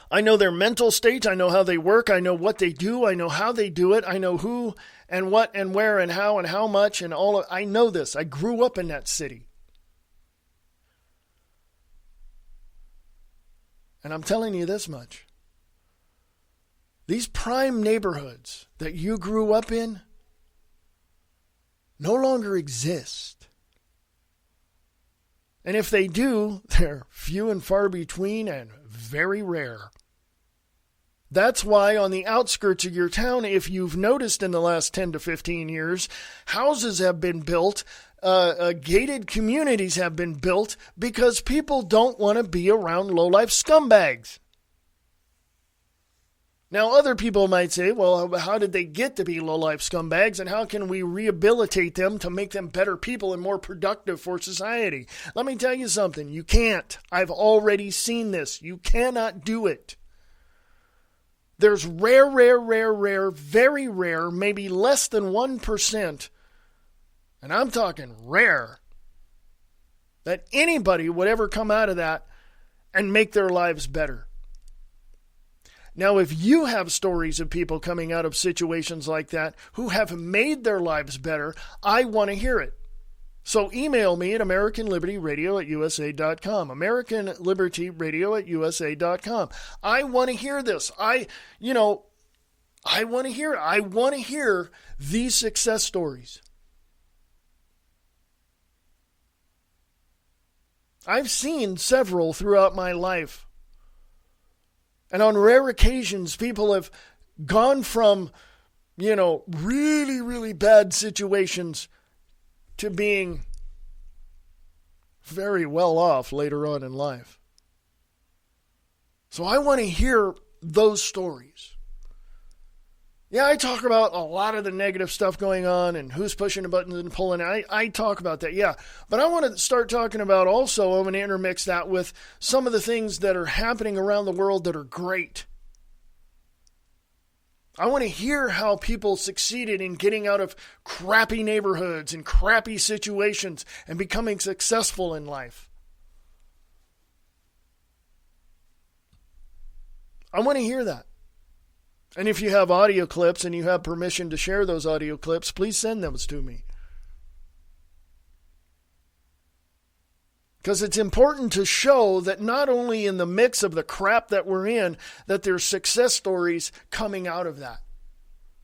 I know their mental state. I know how they work. I know what they do. I know how they do it. I know who and what and where and how much and all of. I know this. I grew up in that city. And I'm telling you this much. These prime neighborhoods that you grew up in no longer exist. And if they do, they're few and far between and very rare. That's why on the outskirts of your town, if you've noticed in the last 10 to 15 years, houses have been built, gated communities have been built because people don't want to be around low-life scumbags. Now, other people might say, well, how did they get to be low-life scumbags, and how can we rehabilitate them to make them better people and more productive for society? Let me tell you something. You can't. I've already seen this. You cannot do it. There's rare, very rare, maybe less than 1%, and I'm talking rare, that anybody would ever come out of that and make their lives better. Now, if you have stories of people coming out of situations like that who have made their lives better, I want to hear it. So email me at AmericanLibertyRadio@USA.com. AmericanLibertyRadio@USA.com. I want to hear this. I want to hear it. I want to hear these success stories. I've seen several throughout my life. And on rare occasions, people have gone from, really, really bad situations to being very well off later on in life. So I want to hear those stories. Yeah, I talk about a lot of the negative stuff going on and who's pushing the buttons and pulling. I talk about that, yeah. But I want to start talking about also, I'm going to intermix that with some of the things that are happening around the world that are great. I want to hear how people succeeded in getting out of crappy neighborhoods and crappy situations and becoming successful in life. I want to hear that. And if you have audio clips and you have permission to share those audio clips, please send those to me. Because it's important to show that not only in the mix of the crap that we're in, that there's success stories coming out of that.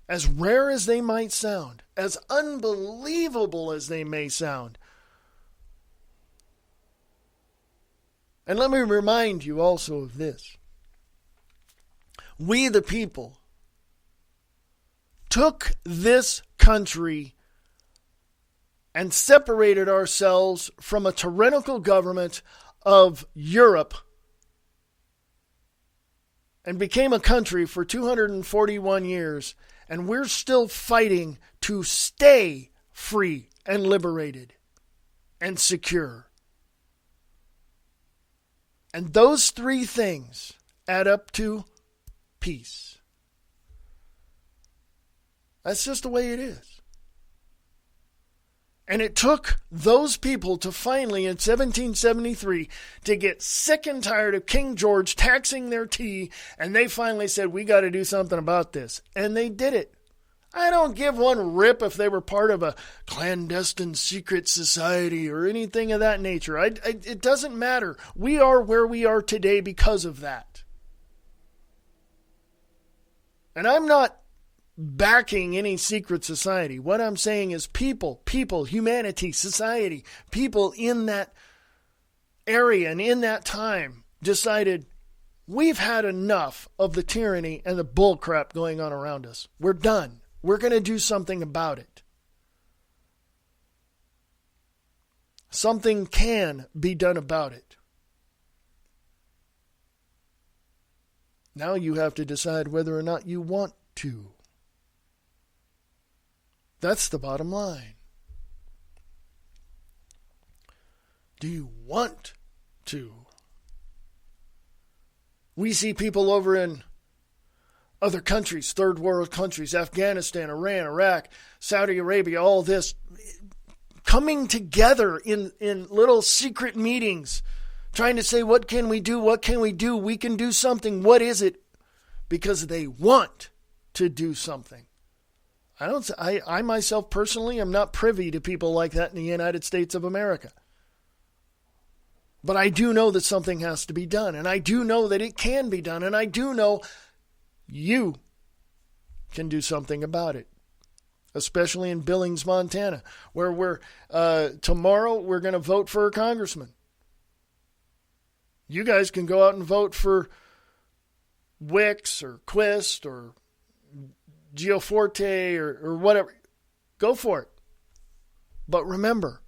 As rare as they might sound, as unbelievable as they may sound. And let me remind you also of this. We the people took this country and separated ourselves from a tyrannical government of Europe and became a country for 241 years, and we're still fighting to stay free and liberated and secure. And those three things add up to peace. That's just the way it is. And it took those people to finally, in 1773, to get sick and tired of King George taxing their tea, and they finally said, we got to do something about this. And they did it. I don't give one rip if they were part of a clandestine secret society or anything of that nature. It doesn't matter. We are where we are today because of that. And I'm not backing any secret society. What I'm saying is people, humanity, society, people in that area and in that time decided we've had enough of the tyranny and the bullcrap going on around us. We're done. We're going to do something about it. Something can be done about it. Now you have to decide whether or not you want to. That's the bottom line. Do you want to? We see people over in other countries, third world countries, Afghanistan, Iran, Iraq, Saudi Arabia, all this, coming together in little secret meetings, trying to say, what can we do? What can we do? We can do something. What is it? Because they want to do something. I myself personally am not privy to people like that in the United States of America. But I do know that something has to be done, and I do know that it can be done, and I do know you can do something about it, especially in Billings, Montana, where tomorrow we're going to vote for a congressman. You guys can go out and vote for Wicks or Quist or Giaforte or whatever. Go for it. But remember,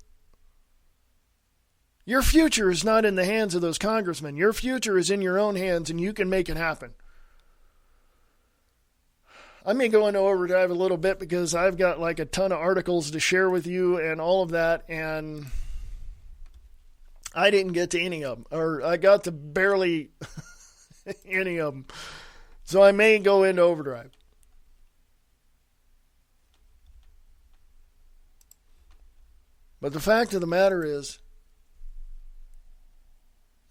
your future is not in the hands of those congressmen. Your future is in your own hands, and you can make it happen. I may go into overdrive a little bit because I've got like a ton of articles to share with you and all of that, and I didn't get to any of them, or I got to barely any of them. So I may go into overdrive. But the fact of the matter is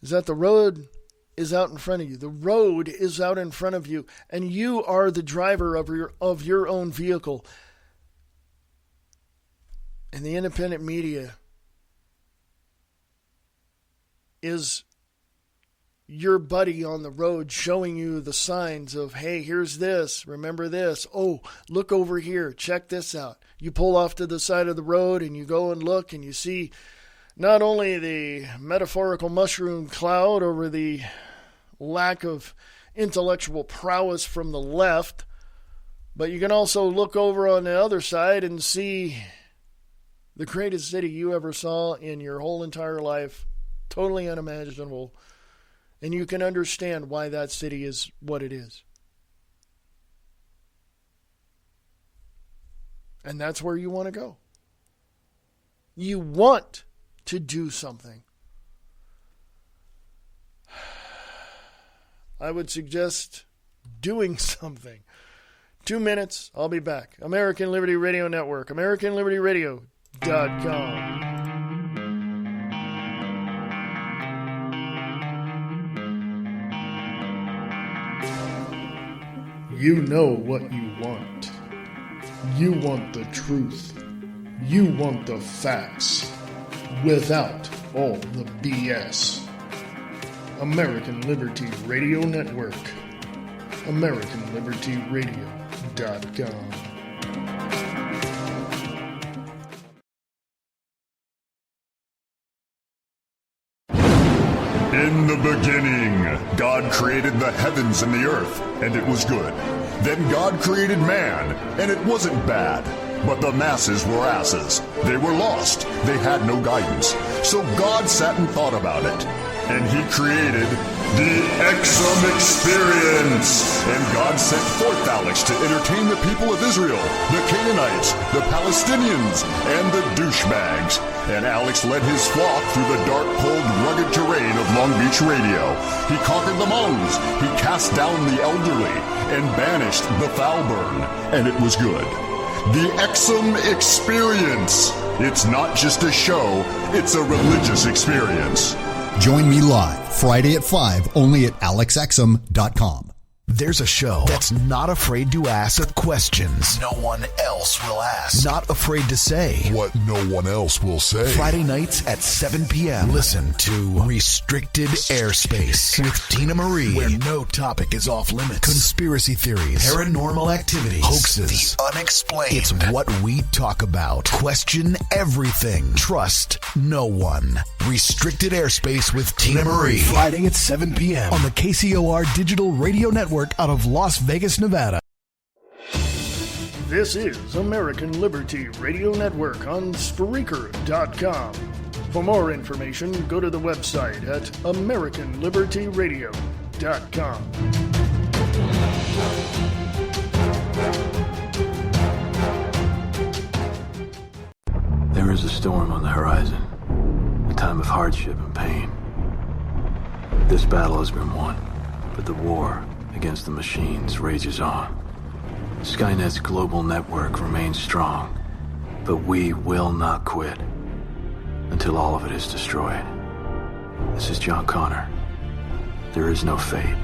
that the road is out in front of you. The road is out in front of you, and you are the driver of your own vehicle. And the independent media is your buddy on the road showing you the signs of, hey, here's this, remember this, oh, look over here, check this out. You pull off to the side of the road and you go and look and you see not only the metaphorical mushroom cloud over the lack of intellectual prowess from the left, but you can also look over on the other side and see the greatest city you ever saw in your whole entire life, totally unimaginable, and you can understand why that city is what it is. And that's where you want to go. You want to do something. I would suggest doing something. 2 minutes, I'll be back. American Liberty Radio Network, AmericanLibertyRadio.com. You know what you want. You want the truth. You want the facts without all the BS. American Liberty Radio Network. AmericanLibertyRadio.com. In the beginning, God created the heavens and the earth, and it was good. Then God created man, and it wasn't bad. But the masses were asses. They were lost. They had no guidance. So God sat and thought about it. And he created the Exum Experience. And God sent forth Alex to entertain the people of Israel, the Canaanites, the Palestinians, and the douchebags. And Alex led his flock through the dark, cold, rugged terrain of Long Beach Radio. He conquered the Hmong's. He cast down the elderly and banished the Falburn. And it was good. The Exum Experience. It's not just a show, it's a religious experience. Join me live Friday at 5 only at alexexum.com. There's a show that's not afraid to ask questions no one else will ask. Not afraid to say what no one else will say. Friday nights at 7 p.m. Listen to Restricted Airspace with Tina Marie, where no topic is off limits. Conspiracy theories, paranormal activities, hoaxes, the unexplained. It's what we talk about. Question everything. Trust no one. Restricted Airspace with Tina Marie. Friday at 7 p.m. on the KCOR Digital Radio Network out of Las Vegas, Nevada. This is American Liberty Radio Network on Spreaker.com. For more information, go to the website at AmericanLibertyRadio.com. There is a storm on the horizon, a time of hardship and pain. This battle has been won, but the war against the machines rages on. Skynet's global network remains strong, but we will not quit until all of it is destroyed. This is John Connor. There is no fate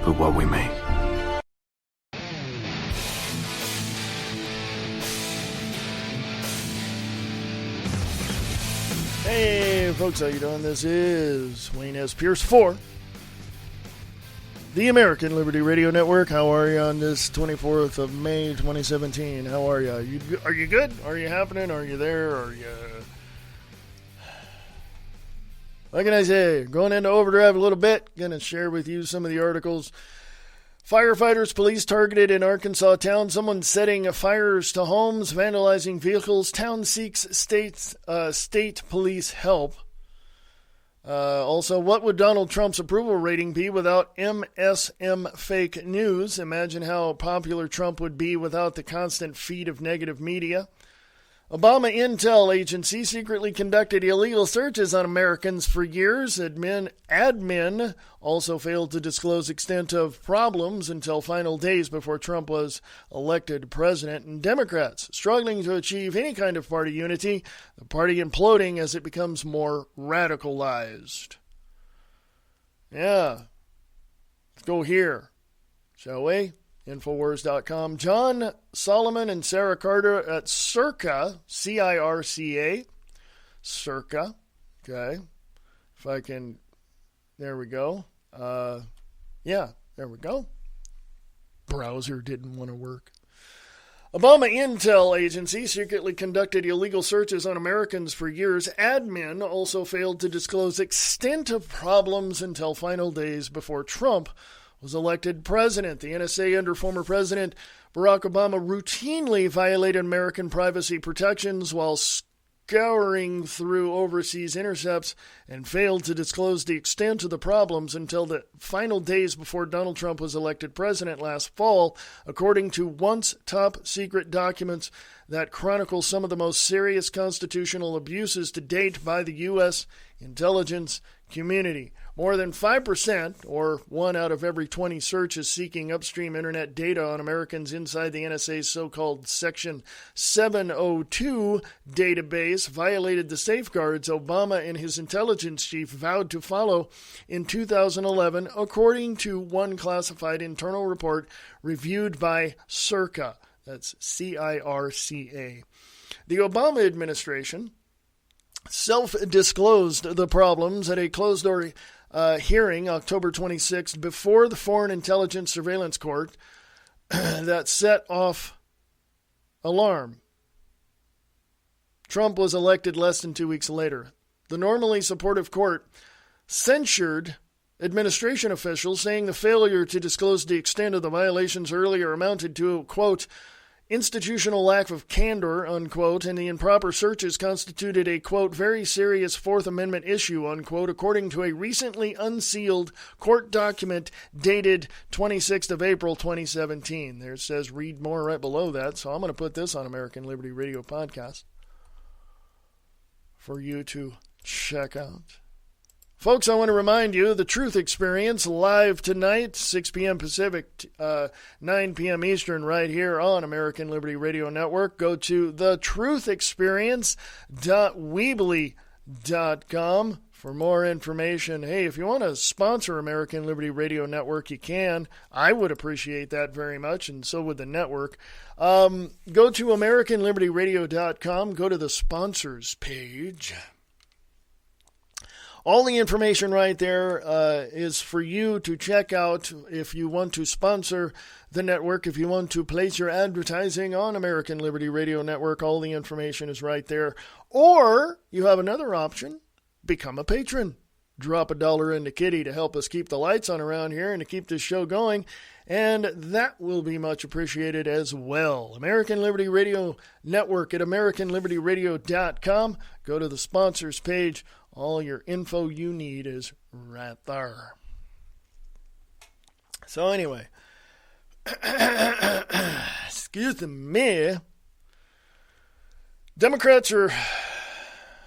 but what we make. Hey folks, how you doing? This is Wayne S. Pierce for the American Liberty Radio Network. How are you on this 24th of May, 2017? How are you? Are you good? Are you happening? Are you there? Are you... What can I say? Going into overdrive a little bit. Going to share with you some of the articles. Firefighters, police targeted in Arkansas town. Someone setting fires to homes, vandalizing vehicles. Town seeks state police help. Also, what would Donald Trump's approval rating be without MSM fake news? Imagine how popular Trump would be without the constant feed of negative media. Obama intel agency secretly conducted illegal searches on Americans for years. Admin also failed to disclose extent of problems until final days before Trump was elected president. And Democrats struggling to achieve any kind of party unity, the party imploding as it becomes more radicalized. Yeah. Let's go here, shall we? Infowars.com. John Solomon and Sarah Carter at Circa, C-I-R-C-A, Circa, okay, if I can, there we go, yeah, there we go, browser didn't want to work. Obama intel agency secretly conducted illegal searches on Americans for years. Admin also failed to disclose extent of problems until final days before Trump was elected president. The NSA under former President Barack Obama routinely violated American privacy protections while scouring through overseas intercepts and failed to disclose the extent of the problems until the final days before Donald Trump was elected president last fall, according to once top-secret documents that chronicle some of the most serious constitutional abuses to date by the U.S. intelligence community. More than 5%, or 1 out of every 20 searches seeking upstream internet data on Americans inside the NSA's so-called Section 702 database, violated the safeguards Obama and his intelligence chief vowed to follow in 2011, according to one classified internal report reviewed by Circa. That's C-I-R-C-A. The Obama administration self-disclosed the problems at a closed-door hearing October 26th before the Foreign Intelligence Surveillance Court that set off alarm. Trump was elected less than 2 weeks later. The normally supportive court censured administration officials, saying the failure to disclose the extent of the violations earlier amounted to, quote, institutional lack of candor, unquote, and the improper searches constituted a, quote, very serious Fourth Amendment issue, unquote, according to a recently unsealed court document dated 26th of April 2017. There it says read more right below that, so I'm going to put this on American Liberty Radio Podcast for you to check out. Folks, I want to remind you, The Truth Experience, live tonight, 6 p.m. Pacific, 9 p.m. Eastern, right here on American Liberty Radio Network. Go to thetruthexperience.weebly.com for more information. Hey, if you want to sponsor American Liberty Radio Network, you can. I would appreciate that very much, and so would the network. Go to AmericanLibertyRadio.com. Go to the sponsors page. All the information right there is for you to check out if you want to sponsor the network, if you want to place your advertising on American Liberty Radio Network. All the information is right there. Or you have another option, become a patron. Drop $1 into Kitty to help us keep the lights on around here and to keep this show going, and that will be much appreciated as well. American Liberty Radio Network at AmericanLibertyRadio.com. Go to the sponsors page. All your info you need is right there. So anyway, excuse me, Democrats are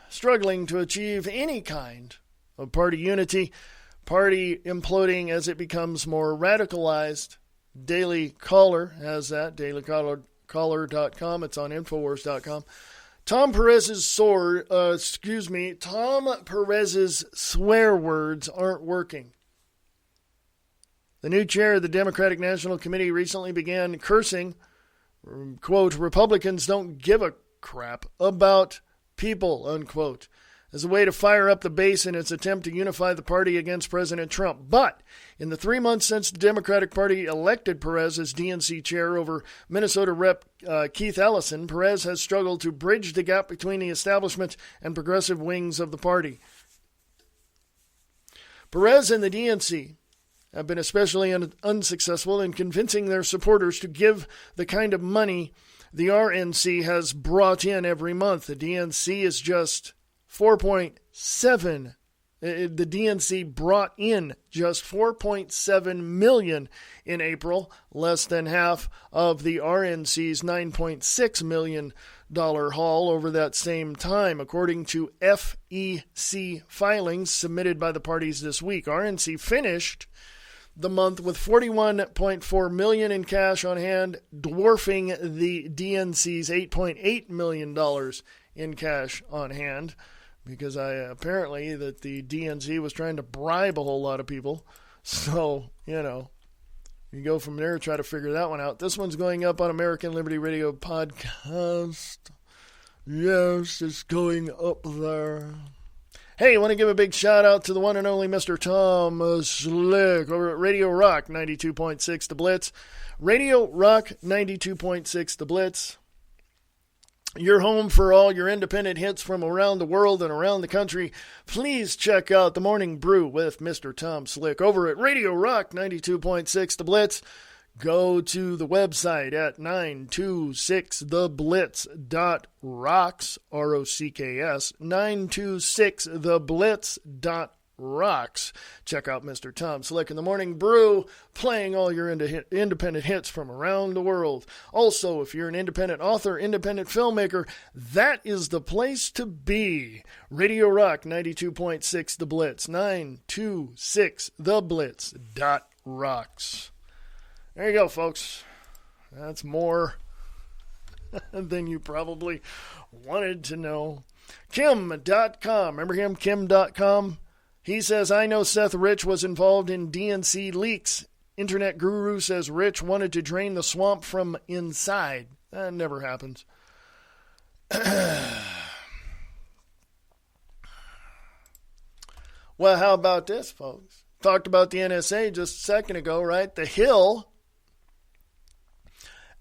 struggling to achieve any kind of party unity, party imploding as it becomes more radicalized. Daily Caller has that, dailycaller.com. It's on Infowars.com. Tom Perez's swear words aren't working. The new chair of the Democratic National Committee recently began cursing, quote, Republicans don't give a crap about people, unquote, as a way to fire up the base in its attempt to unify the party against President Trump. But in the 3 months since the Democratic Party elected Perez as DNC chair over Minnesota Rep. Keith Ellison, Perez has struggled to bridge the gap between the establishment and progressive wings of the party. Perez and the DNC have been especially unsuccessful in convincing their supporters to give the kind of money the RNC has brought in every month. The DNC is just 4.7. The DNC brought in just $4.7 million in April, less than half of the RNC's $9.6 million haul over that same time, according to FEC filings submitted by the parties this week. RNC finished the month with $41.4 million in cash on hand, dwarfing the DNC's $8.8 million in cash on hand. Because apparently that the DNC was trying to bribe a whole lot of people. So, you go from there and try to figure that one out. This one's going up on American Liberty Radio Podcast. Yes, it's going up there. Hey, I want to give a big shout out to the one and only Mr. Tom Slick over at Radio Rock 92.6 The Blitz. Radio Rock 92.6 The Blitz. Your home for all your independent hits from around the world and around the country. Please check out The Morning Brew with Mr. Tom Slick over at Radio Rock 92.6 The Blitz. Go to the website at 926theblitz.rocks, R-O-C-K-S, 926theblitz.rocks. Check out Mr. Tom Slick in The Morning Brew, playing all your independent hits from around the world. Also, if you're an independent author, independent filmmaker, that is the place to be. Radio Rock 92.6 The Blitz, 926theblitz.rocks. There you go, folks. That's more than you probably wanted to know. Kim.com. Remember him? Kim.com. He says, I know Seth Rich was involved in DNC leaks. Internet guru says Rich wanted to drain the swamp from inside. That never happens. Well, how about this, folks? Talked about the NSA just a second ago, right? The Hill,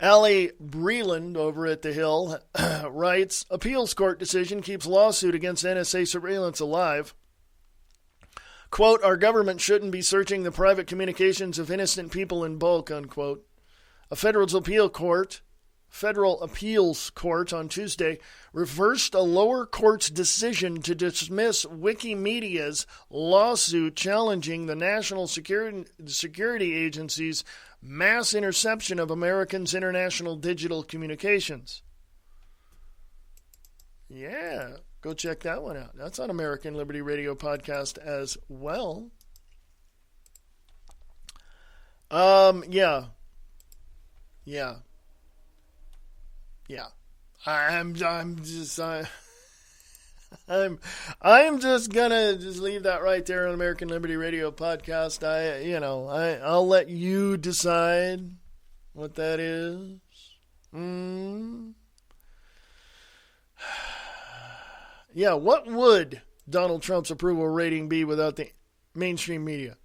Allie Breland over at The Hill writes, appeals court decision keeps lawsuit against NSA surveillance alive. Quote, our government shouldn't be searching the private communications of innocent people in bulk, unquote. A federal appeals court on Tuesday reversed a lower court's decision to dismiss Wikimedia's lawsuit challenging the National Security Agency's mass interception of Americans' international digital communications. Yeah, go check that one out. That's on American Liberty Radio podcast as well. Yeah. I'm just gonna leave that right there on American Liberty Radio podcast. I'll let you decide what that is. Yeah, what would Donald Trump's approval rating be without the mainstream media?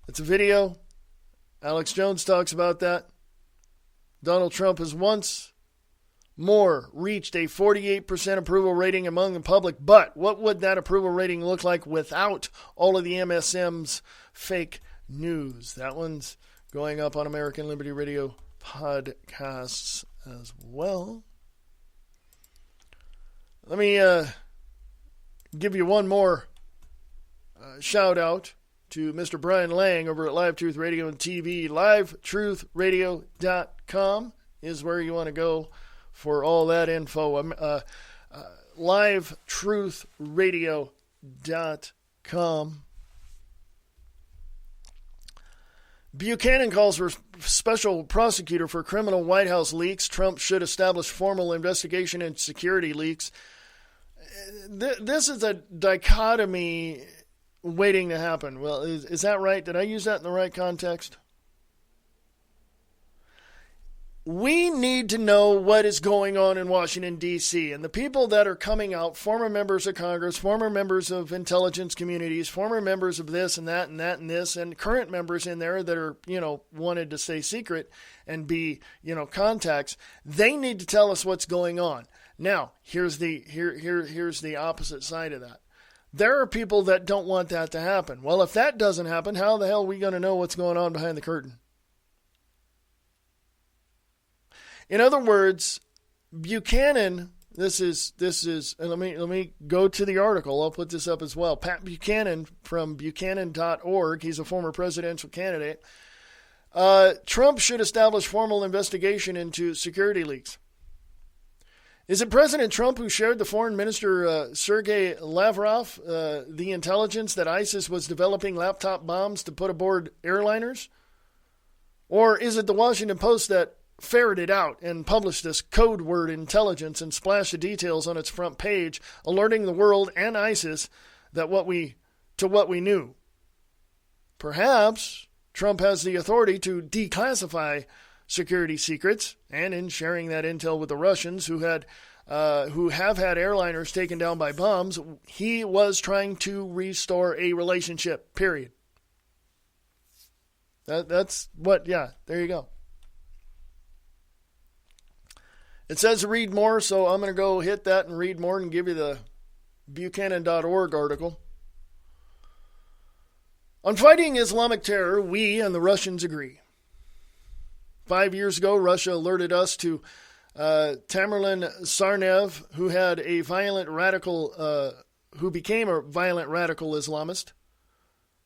It's a video. Alex Jones talks about that. Donald Trump has once more reached a 48% approval rating among the public. But what would that approval rating look like without all of the MSM's fake news? That one's going up on American Liberty Radio podcasts as well. Let me give you one more shout out to Mr. Brian Lang over at Live Truth Radio and TV. LiveTruthRadio.com is where you want to go for all that info. LiveTruthRadio.com. Buchanan calls for special prosecutor for criminal White House leaks. Trump should establish formal investigation into security leaks. This is a dichotomy waiting to happen. Well, is that right? Did I use that in the right context? We need to know what is going on in Washington, D.C. And the people that are coming out, former members of Congress, former members of intelligence communities, former members of this and that and that and this, and current members in there that are, wanted to stay secret and be, contacts, they need to tell us what's going on. Now, here's the opposite side of that. There are people that don't want that to happen. Well, if that doesn't happen, how the hell are we going to know what's going on behind the curtain? In other words, Buchanan, this is, and let me go to the article. I'll put this up as well. Pat Buchanan from Buchanan.org. He's a former presidential candidate. Trump should establish formal investigation into security leaks. Is it President Trump who shared the foreign minister Sergei Lavrov the intelligence that ISIS was developing laptop bombs to put aboard airliners? Or is it the Washington Post that ferreted out and published this code word intelligence and splashed the details on its front page, alerting the world and ISIS that what we knew? Perhaps Trump has the authority to declassify security secrets, and in sharing that intel with the Russians who have had airliners taken down by bombs, he was trying to restore a relationship, period. That's what, yeah, there you go. It says to read more, so I'm going to go hit that and read more and give you the Buchanan.org article. On fighting Islamic terror, we and the Russians agree. 5 years ago, Russia alerted us to Tamerlan Tsarnaev, who became a violent radical Islamist.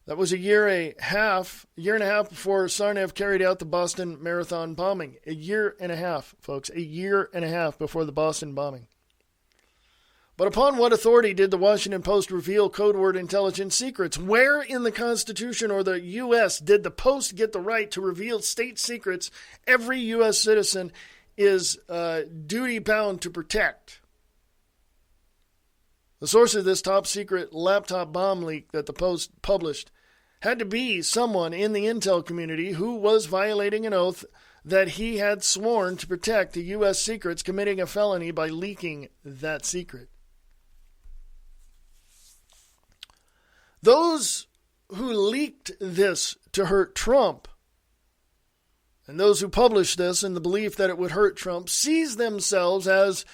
That was a year and a half before Tsarnaev carried out the Boston Marathon bombing. A year and a half, folks. A year and a half before the Boston bombing. But upon what authority did the Washington Post reveal code word intelligence secrets? Where in the Constitution or the U.S. did the Post get the right to reveal state secrets every U.S. citizen is duty-bound to protect? The source of this top-secret laptop bomb leak that the Post published had to be someone in the intel community who was violating an oath that he had sworn to protect the U.S. secrets, committing a felony by leaking that secret. Those who leaked this to hurt Trump, and those who published this in the belief that it would hurt Trump, sees themselves as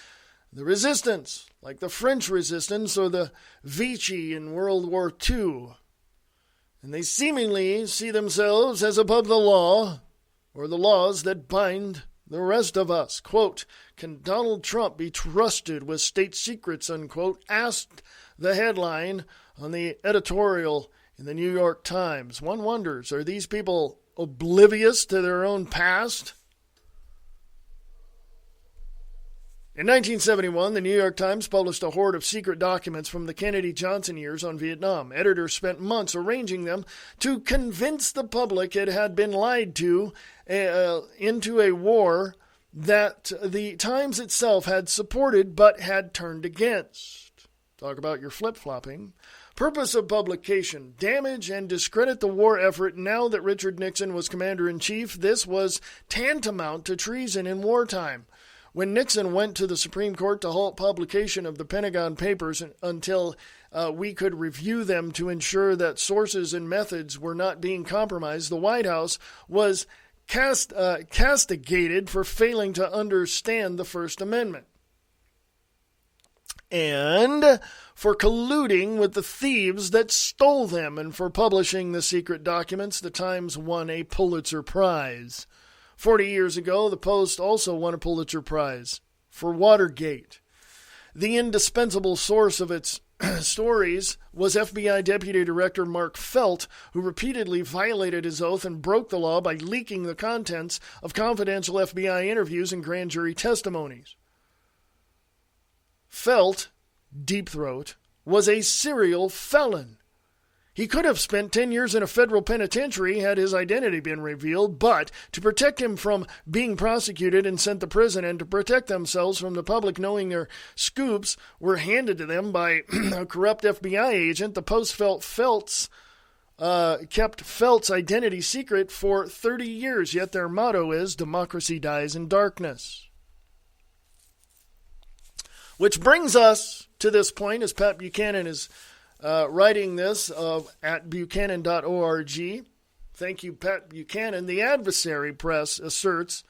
the resistance, like the French resistance or the Vichy in World War II. And they seemingly see themselves as above the law, or the laws that bind the rest of us. Quote, "Can Donald Trump be trusted with state secrets?" Unquote, asked the headline on the editorial in the New York Times. One wonders, are these people oblivious to their own past? In 1971, the New York Times published a hoard of secret documents from the Kennedy-Johnson years on Vietnam. Editors spent months arranging them to convince the public it had been lied to into a war that the Times itself had supported but had turned against. Talk about your flip-flopping. Purpose of publication: damage and discredit the war effort. Now that Richard Nixon was commander-in-chief, this was tantamount to treason in wartime. When Nixon went to the Supreme Court to halt publication of the Pentagon Papers until we could review them to ensure that sources and methods were not being compromised, the White House was castigated for failing to understand the First Amendment and for colluding with the thieves that stole them. And for publishing the secret documents, the Times won a Pulitzer Prize. 40 years ago, the Post also won a Pulitzer Prize for Watergate. The indispensable source of its stories was FBI Deputy Director Mark Felt, who repeatedly violated his oath and broke the law by leaking the contents of confidential FBI interviews and grand jury testimonies. Felt, Deep Throat, was a serial felon. He could have spent 10 years in a federal penitentiary had his identity been revealed, but to protect him from being prosecuted and sent to prison, and to protect themselves from the public knowing their scoops were handed to them by a corrupt FBI agent, the Post kept Felt's identity secret for 30 years, yet their motto is "Democracy dies in darkness." Which brings us to this point, as Pat Buchanan is writing this at buchanan.org. Thank you, Pat Buchanan. The adversary press asserts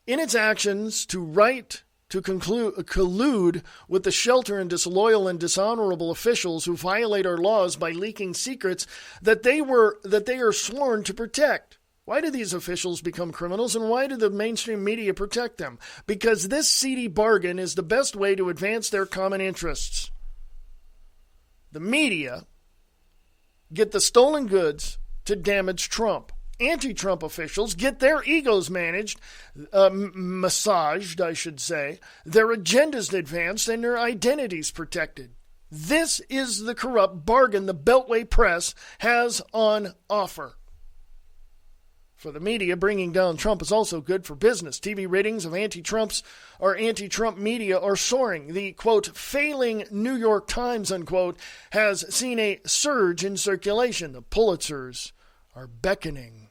in its actions to collude with the shelter and disloyal and dishonorable officials who violate our laws by leaking secrets that they are sworn to protect. Why do these officials become criminals, and why do the mainstream media protect them? Because this seedy bargain is the best way to advance their common interests. The media get the stolen goods to damage Trump. Anti-Trump officials get their egos massaged, I should say, their agendas advanced, and their identities protected. This is the corrupt bargain the Beltway press has on offer. For the media, bringing down Trump is also good for business. TV ratings of anti-Trump media are soaring. The, quote, failing New York Times, unquote, has seen a surge in circulation. The Pulitzers are beckoning.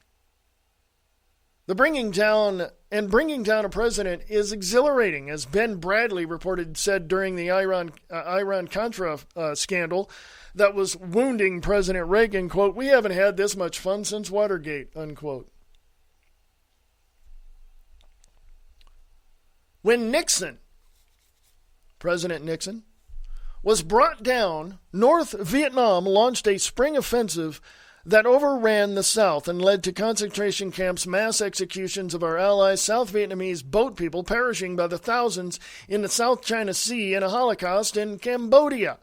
The bringing down a president is exhilarating, as Ben Bradley said during the Iran-Contra scandal that was wounding President Reagan, quote, "We haven't had this much fun since Watergate," unquote. When President Nixon, was brought down, North Vietnam launched a spring offensive that overran the South and led to concentration camps, mass executions of our allies, South Vietnamese boat people perishing by the thousands in the South China Sea, and a Holocaust in Cambodia.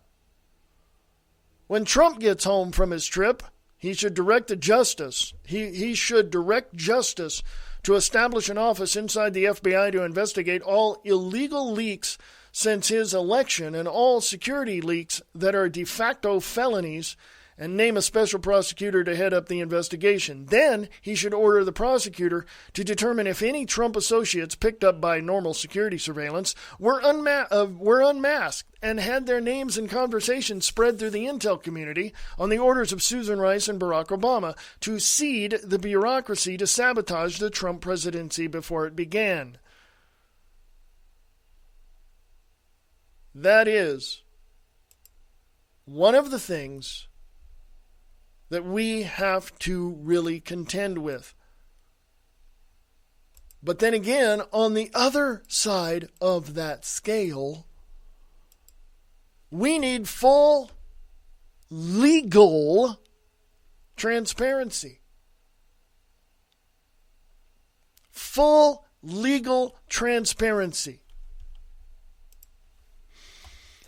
When Trump gets home from his trip, he should direct justice. He should direct justice to establish an office inside the FBI to investigate all illegal leaks since his election and all security leaks that are de facto felonies, and name a special prosecutor to head up the investigation. Then he should order the prosecutor to determine if any Trump associates picked up by normal security surveillance were unmasked and had their names and conversations spread through the intel community on the orders of Susan Rice and Barack Obama to seed the bureaucracy to sabotage the Trump presidency before it began. That is one of the things that we have to really contend with. But then again, on the other side of that scale, we need full legal transparency. Full legal transparency.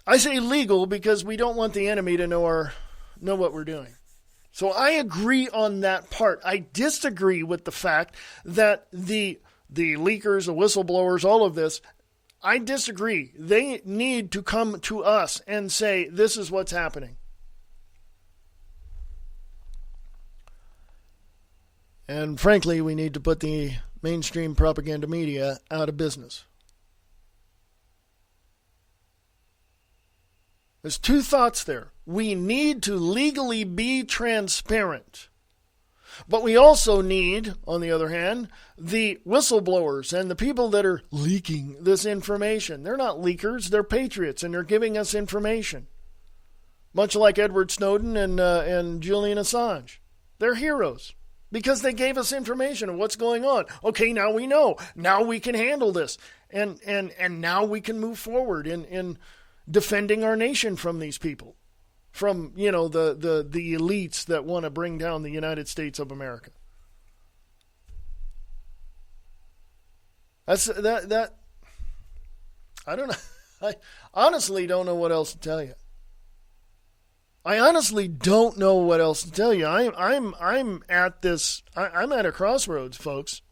I say legal because we don't want the enemy to know what we're doing. So I agree on that part. I disagree with the fact that the leakers, the whistleblowers, all of this, I disagree. They need to come to us and say, this is what's happening. And frankly, we need to put the mainstream propaganda media out of business. There's two thoughts there. We need to legally be transparent. But we also need, on the other hand, the whistleblowers and the people that are leaking this information. They're not leakers, they're patriots, and they're giving us information. Much like Edward Snowden and Julian Assange. They're heroes because they gave us information of what's going on. Okay, now we know. Now we can handle this. And now we can move forward in defending our nation from these people. From, the elites that want to bring down the United States of America. That I don't know. I honestly don't know what else to tell you. I'm at a crossroads, folks.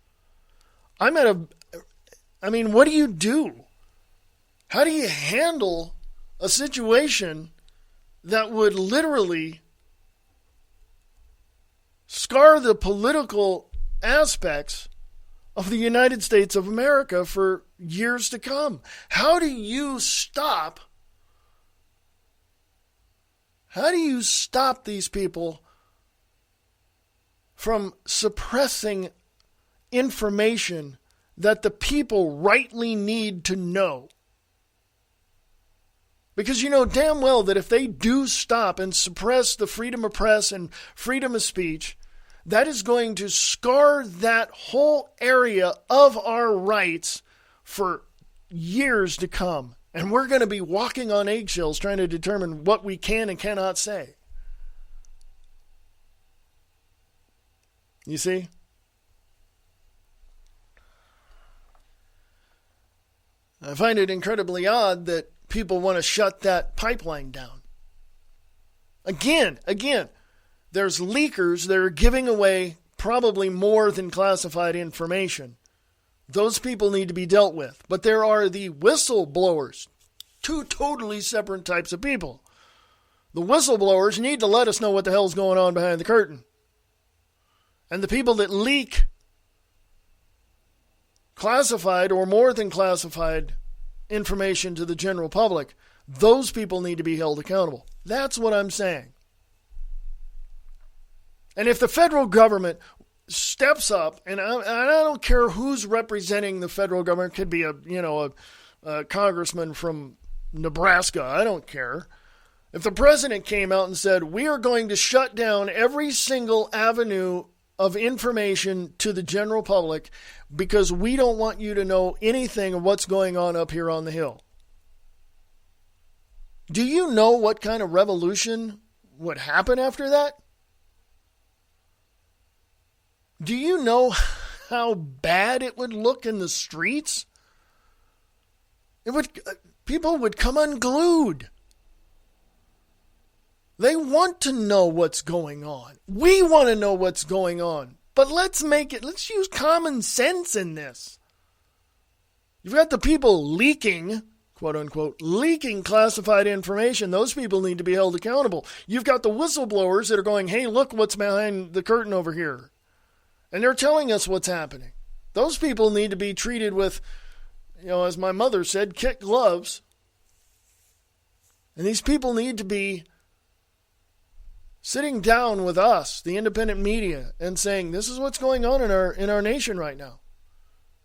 What do you do? How do you handle a situation that would literally scar the political aspects of the United States of America for years to come? How do you stop these people from suppressing information that the people rightly need to know? Because you know damn well that if they do stop and suppress the freedom of press and freedom of speech, that is going to scar that whole area of our rights for years to come. And we're going to be walking on eggshells trying to determine what we can and cannot say. You see? I find it incredibly odd that people want to shut that pipeline down. Again, there's leakers that are giving away probably more than classified information. Those people need to be dealt with. But there are the whistleblowers, two totally separate types of people. The whistleblowers need to let us know what the hell's going on behind the curtain. And the people that leak classified or more than classified information to the general public, those people need to be held accountable. That's what I'm saying. And if the federal government steps up, and I don't care who's representing the federal government, it could be a congressman from Nebraska, I don't care. If the president came out and said, we are going to shut down every single avenue of information to the general public because we don't want you to know anything of what's going on up here on the Hill. Do you know what kind of revolution would happen after that? Do you know how bad it would look in the streets? People would come unglued. They want to know what's going on. We want to know what's going on. But let's use common sense in this. You've got the people leaking, quote unquote, leaking classified information. Those people need to be held accountable. You've got the whistleblowers that are going, hey, look what's behind the curtain over here. And they're telling us what's happening. Those people need to be treated with, as my mother said, kid gloves. And these people need to be sitting down with us, the independent media, and saying, this is what's going on in our nation right now.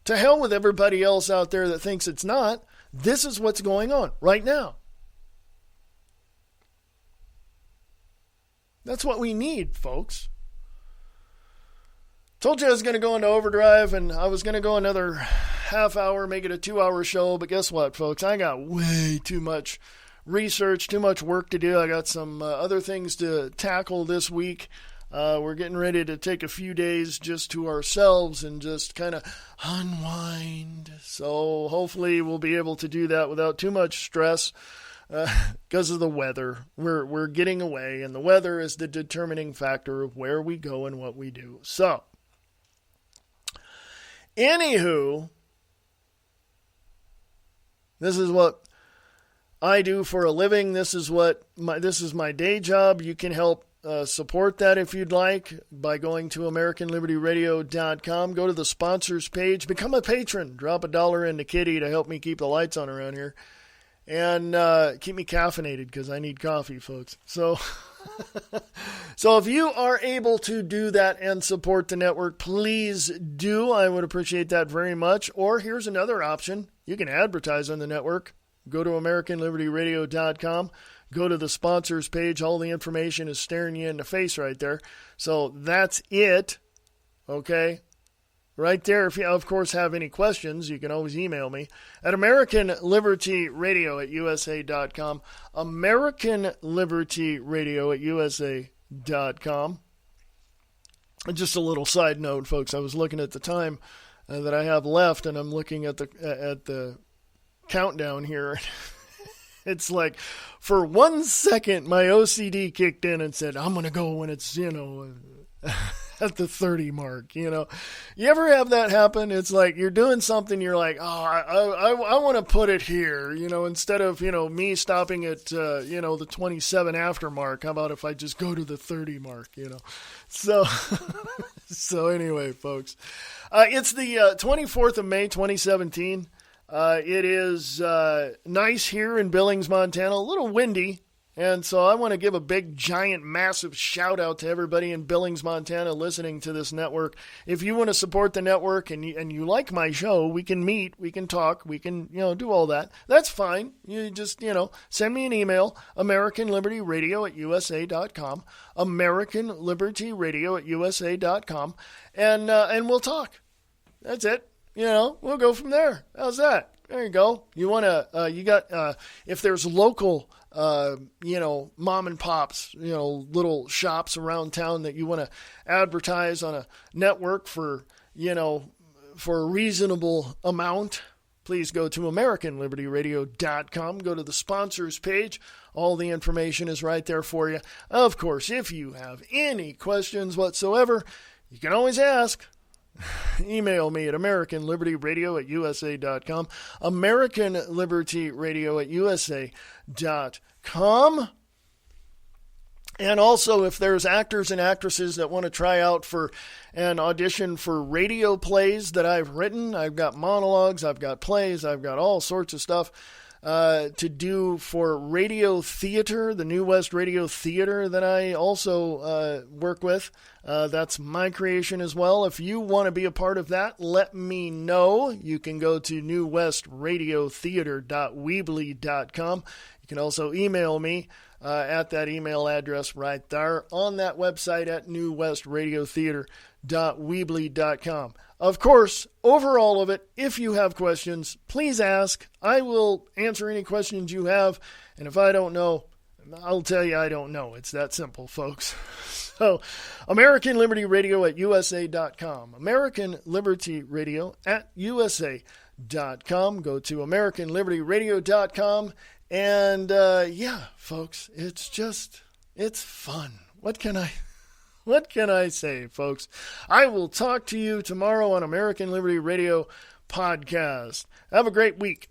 To hell with everybody else out there that thinks it's not. This is what's going on right now. That's what we need, folks. Told you I was going to go into overdrive, and I was going to go another half hour, make it a 2-hour show. But guess what, folks? I got way too much research, too much work to do. I got some other things to tackle this week. We're getting ready to take a few days just to ourselves and just kind of unwind. So hopefully we'll be able to do that without too much stress because of the weather. We're getting away, and the weather is the determining factor of where we go and what we do. So, anywho, this is what I do for a living. This is my day job. You can help support that if you'd like by going to AmericanLibertyRadio.com. Go to the sponsors page. Become a patron. Drop $1 into Kitty to help me keep the lights on around here. And keep me caffeinated because I need coffee, folks. So, so if you are able to do that and support the network, please do. I would appreciate that very much. Or here's another option. You can advertise on the network. Go to AmericanLibertyRadio.com. Go to the sponsors page. All the information is staring you in the face right there. So that's it. Okay? Right there. If you, of course, have any questions, you can always email me at AmericanLibertyRadio@USA.com. AmericanLibertyRadio@USA.com. And just a little side note, folks. I was looking at the time that I have left, and I'm looking at the countdown here. It's like, for 1 second, my OCD kicked in and said, I'm going to go when it's, at the 30 mark, You ever have that happen? It's like you're doing something, you're like, I want to put it here, instead of, me stopping at, the 27 after mark. How about if I just go to the 30 mark, So, so anyway, folks, it's the 24th of May, 2017. It is nice here in Billings, Montana, a little windy, and so I want to give a big, giant, massive shout-out to everybody in Billings, Montana listening to this network. If you want to support the network and you like my show, we can meet, we can talk, we can, do all that. That's fine. You just, send me an email, AmericanLibertyRadio@USA.com, AmericanLibertyRadio@USA.com, and we'll talk. That's it. We'll go from there. How's that? There you go. You want to, if there's local, mom and pops, little shops around town that you want to advertise on a network for a reasonable amount, please go to AmericanLibertyRadio.com. Go to the sponsors page. All the information is right there for you. Of course, if you have any questions whatsoever, you can always ask. Email me at AmericanLibertyRadio@USA.com. AmericanLibertyRadio@USA.com. And also, if there's actors and actresses that want to try out for an audition for radio plays that I've written, I've got monologues, I've got plays, I've got all sorts of stuff to do for radio theater, the New West Radio Theater that I also work with. That's my creation as well. If you want to be a part of that, let me know. You can go to newwestradiotheater.weebly.com. You can also email me at that email address right there on that website at newwestradiotheater.weebly.com. Of course, over all of it, if you have questions, please ask. I will answer any questions you have, and if I don't know, I'll tell you I don't know. It's that simple, folks. So, AmericanLibertyRadio@USA.com. AmericanLibertyRadio@USA.com. Go to AmericanLibertyRadio.com. And, folks, it's fun. What can I say, folks? I will talk to you tomorrow on American Liberty Radio podcast. Have a great week.